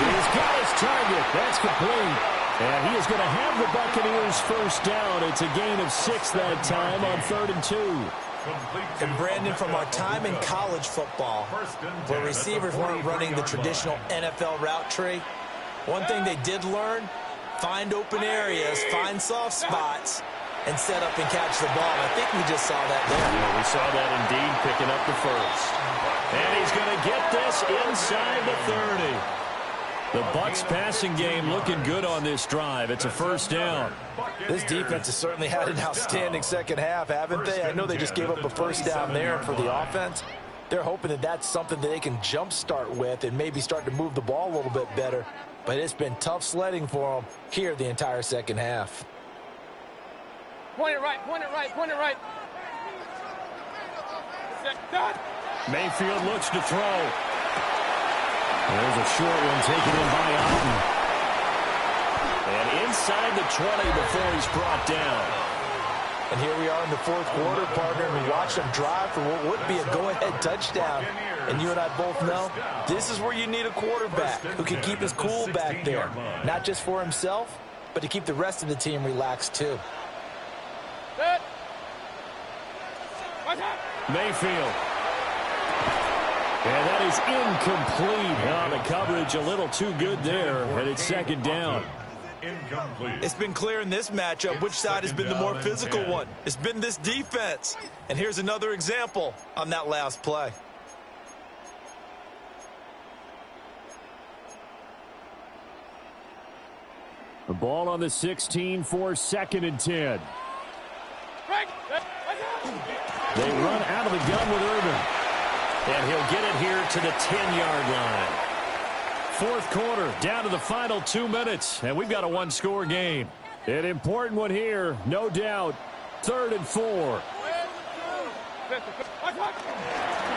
He's got his target. That's complete. And he is going to have the Buccaneers first down. It's a gain of 6 that time on 3rd and 2. And Brandon, from our time in college football, where receivers weren't running the traditional NFL route tree, one thing they did learn, find open areas, find soft spots, and set up and catch the ball. I think we just saw that there. Yeah, we saw that indeed, picking up the first. And he's going to get this inside the 30. The Bucs passing game looking good on this drive. It's a first down. This defense has certainly had an outstanding second half, haven't they? I know they just gave up a first down there for the offense. They're hoping that that's something that they can jumpstart with and maybe start to move the ball a little bit better. But it's been tough sledding for them here the entire second half. Point it right, point it right, point it right. Mayfield looks to throw. There's a short one taken in by Alton. And inside the 20 before he's brought down. And here we are in the 4th quarter, partner, and we watch them drive for what would be a go-ahead touchdown. And you and I both know this is where you need a quarterback who can keep his cool back there, not just for himself, but to keep the rest of the team relaxed too. Mayfield. And that is incomplete. On the coverage, a little too good there, and it's second down. Incomplete. It's been clear in this matchup which side has been the more physical one. It's been this defense. And here's another example on that last play. The ball on the 16 for 2nd and 10. They run out of the gun with Urban. And he'll get it here to the 10-yard line. Fourth quarter, down to the final 2 minutes, and we've got a one-score game. An important one here, no doubt. 3rd and 4.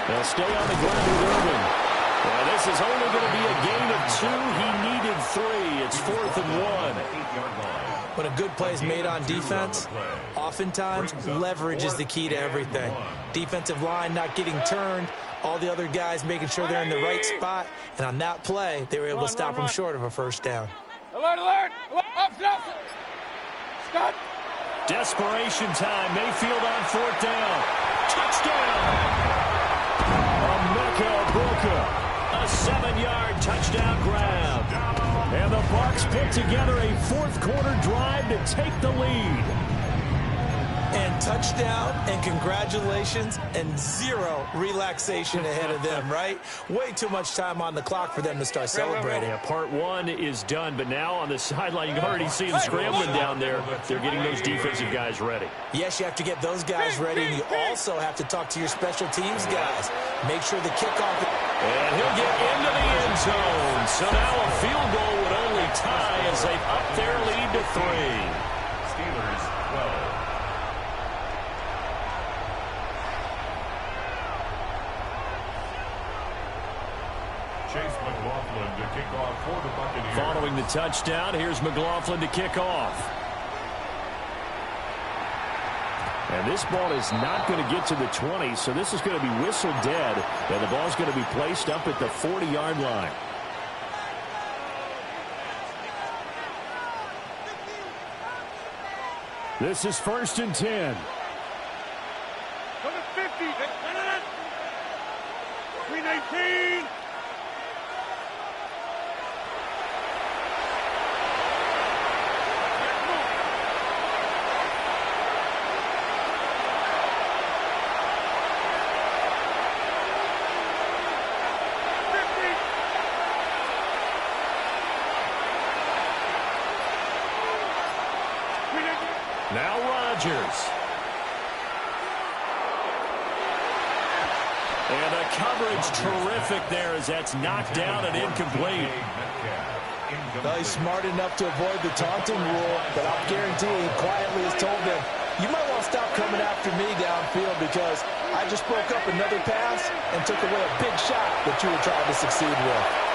They'll stay on the ground with Urban. Well, this is only going to be a gain of 2. He needed 3. It's 4th and 1. When a good play is made on defense, oftentimes leverage is the key to everything. Defensive line not getting turned, all the other guys making sure they're in the right spot, and on that play, they were able to stop them short of a first down. Alert! Up! Stop! Desperation time. Mayfield on 4th down. Touchdown! Emeka Buka. A 7-yard touchdown grab. And the Bucs put together a fourth-quarter drive to take the lead. And touchdown, and congratulations, and 0 relaxation ahead of them, right? Way too much time on the clock for them to start celebrating. Yeah, part 1 is done, but now on the sideline, you can already see them scrambling down there. They're getting those defensive guys ready. Yes, you have to get those guys ready, and you also have to talk to your special teams guys. Make sure the kickoff... And he'll get into the end zone. So now a field goal would only tie as they up their lead to 3. Steelers 12. Chase McLaughlin to kick off for the Buccaneers. Following the touchdown, here's McLaughlin to kick off. And this ball is not going to get to the 20, so this is going to be whistled dead, and the ball's going to be placed up at the 40-yard line. This is 1st and 10. Go to 50. 319. Now Rodgers. And the coverage terrific there as that's knocked down and incomplete. He's smart enough to avoid the taunting rule, but I'll guarantee he quietly has told them, you might want to stop coming after me downfield because I just broke up another pass and took away a big shot that you were trying to succeed with.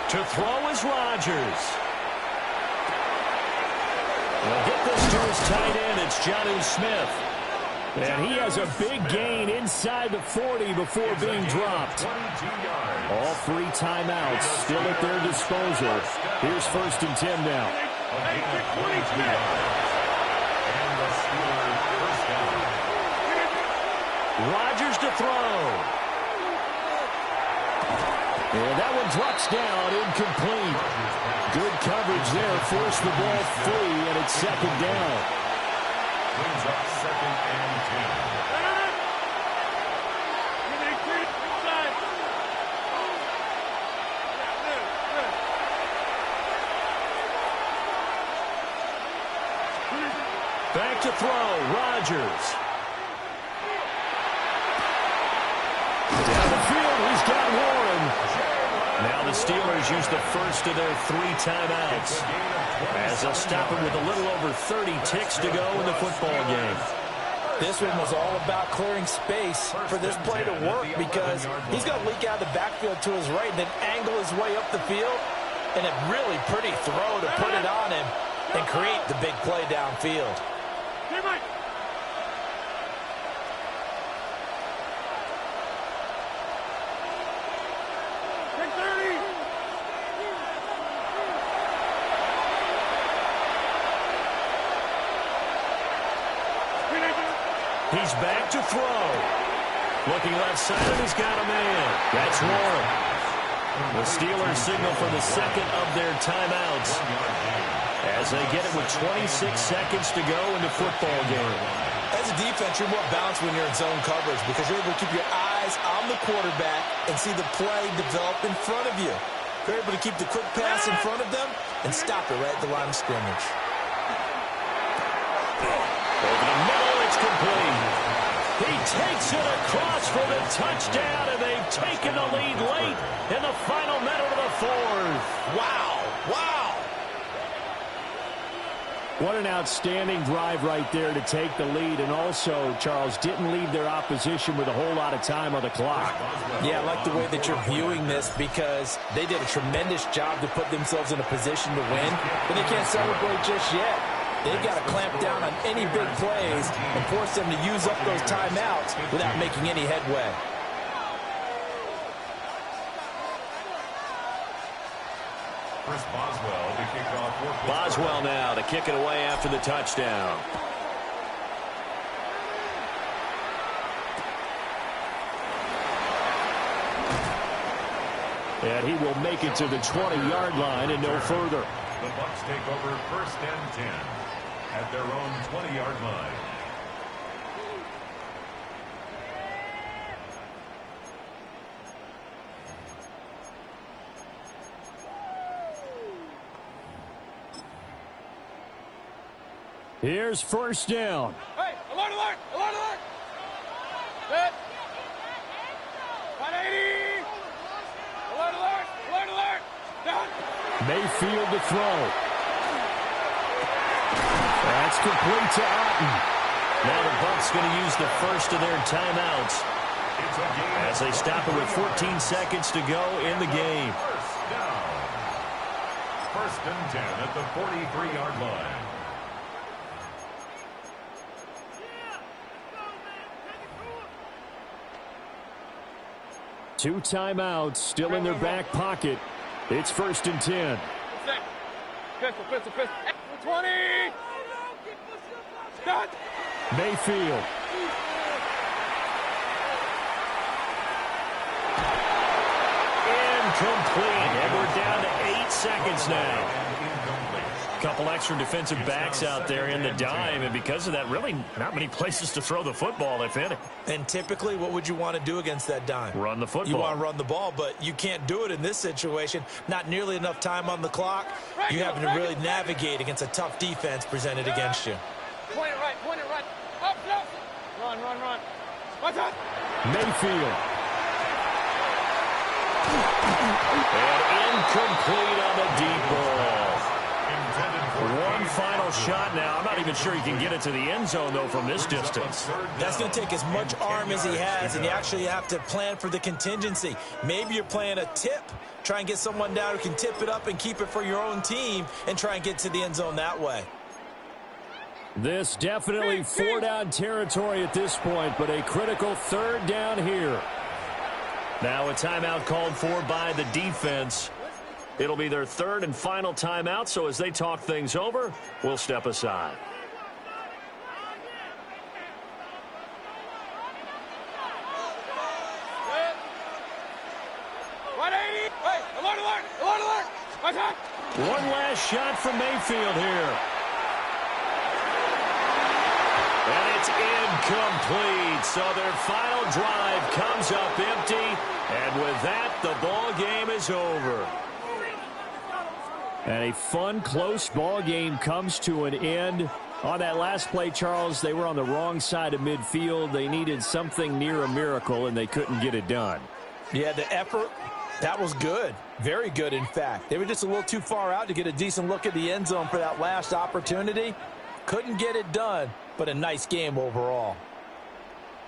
To throw is Rodgers. Well, get this to his tight end. It's Jonnu Smith. And he has a big gain inside the 40 before being dropped. All 3 timeouts still at their disposal. Here's 1st and 10 now. Rodgers to throw. And that one drops down, incomplete. Good coverage there, forced the ball free, and it's 2nd down. Brings up 2nd and 10. Back to throw, Rodgers. Down the field, he's got Warren. Now the Steelers use the first of their 3 timeouts as they'll stop him with a little over 30 ticks to go in the football game. This one was all about clearing space for this play to work because he's going to leak out of the backfield to his right and then angle his way up the field. And a really pretty throw to put it on him and create the big play downfield. He's back to throw. Looking left side, and he's got a man. That's one. The Steelers signal for the second of their timeouts as they get it with 26 seconds to go in the football game. As a defense, you're more balanced when you're in zone coverage because you're able to keep your eyes on the quarterback and see the play develop in front of you. You're able to keep the quick pass in front of them and stop it right at the line of scrimmage. Over the middle, it's complete. He takes it across for the touchdown, and they've taken the lead late in the final minute of the fourth. Wow. Wow. What an outstanding drive right there to take the lead, and also, Charles, didn't leave their opposition with a whole lot of time on the clock. Yeah, I like the way that you're viewing this because they did a tremendous job to put themselves in a position to win, but they can't celebrate just yet. They've got to clamp down on any big plays and force them to use up those timeouts without making any headway. Boswell to kick off for Pittsburgh. Boswell now to kick it away after the touchdown. And he will make it to the 20-yard line and no further. The Bucs take over 1st and 10 at their own 20-yard line. Here's 1st down. Hey, alert, alert, alert, alert. Set. 180. Alert, alert, alert, alert. Done. Mayfield to throw. That's complete to Otten. Now the Bucs going to use the first of their timeouts as they stop it with 14 seconds to go in the game. 1st down. 1st and 10 at the 43-yard line. Two timeouts still in their back pocket. It's 1st and 10. Pistol, pistol, pistol. 20. Done. Mayfield. Incomplete. And we're down to 8 seconds now. Couple extra defensive backs out there in the dime, and because of that, really not many places to throw the football, if any. And typically, what would you want to do against that dime? Run the football. You want to run the ball, but you can't do it in this situation. Not nearly enough time on the clock. You having to really navigate against a tough defense presented against you. Point it right, point it right. Up, up. Run, run, run. What's up? Mayfield. And incomplete on the deep ball. One final shot now. I'm not even sure he can get it to the end zone, though, from this distance. That's going to take as much arm as he has, and you actually have to plan for the contingency. Maybe you're playing a tip. Try and get someone down who can tip it up and keep it for your own team and try and get to the end zone that way. This definitely 4-down territory at this point, but a critical 3rd down here. Now a timeout called for by the defense. It'll be their 3rd and final timeout, so as they talk things over, we'll step aside. Alert, alert, alert, alert. What's up? One last shot from Mayfield here. And it's incomplete. So their final drive comes up empty. And with that, the ball game is over. And a fun, close ball game comes to an end. On that last play, Charles, they were on the wrong side of midfield. They needed something near a miracle, and they couldn't get it done. Yeah, the effort, that was good. Very good, in fact. They were just a little too far out to get a decent look at the end zone for that last opportunity. Couldn't get it done, but a nice game overall.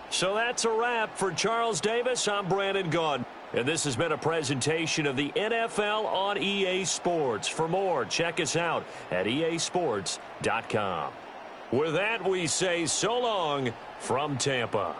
So that's a wrap for Charles Davis. I'm Brandon Gaudin. And this has been a presentation of the NFL on EA Sports. For more, check us out at easports.com. With that, we say so long from Tampa.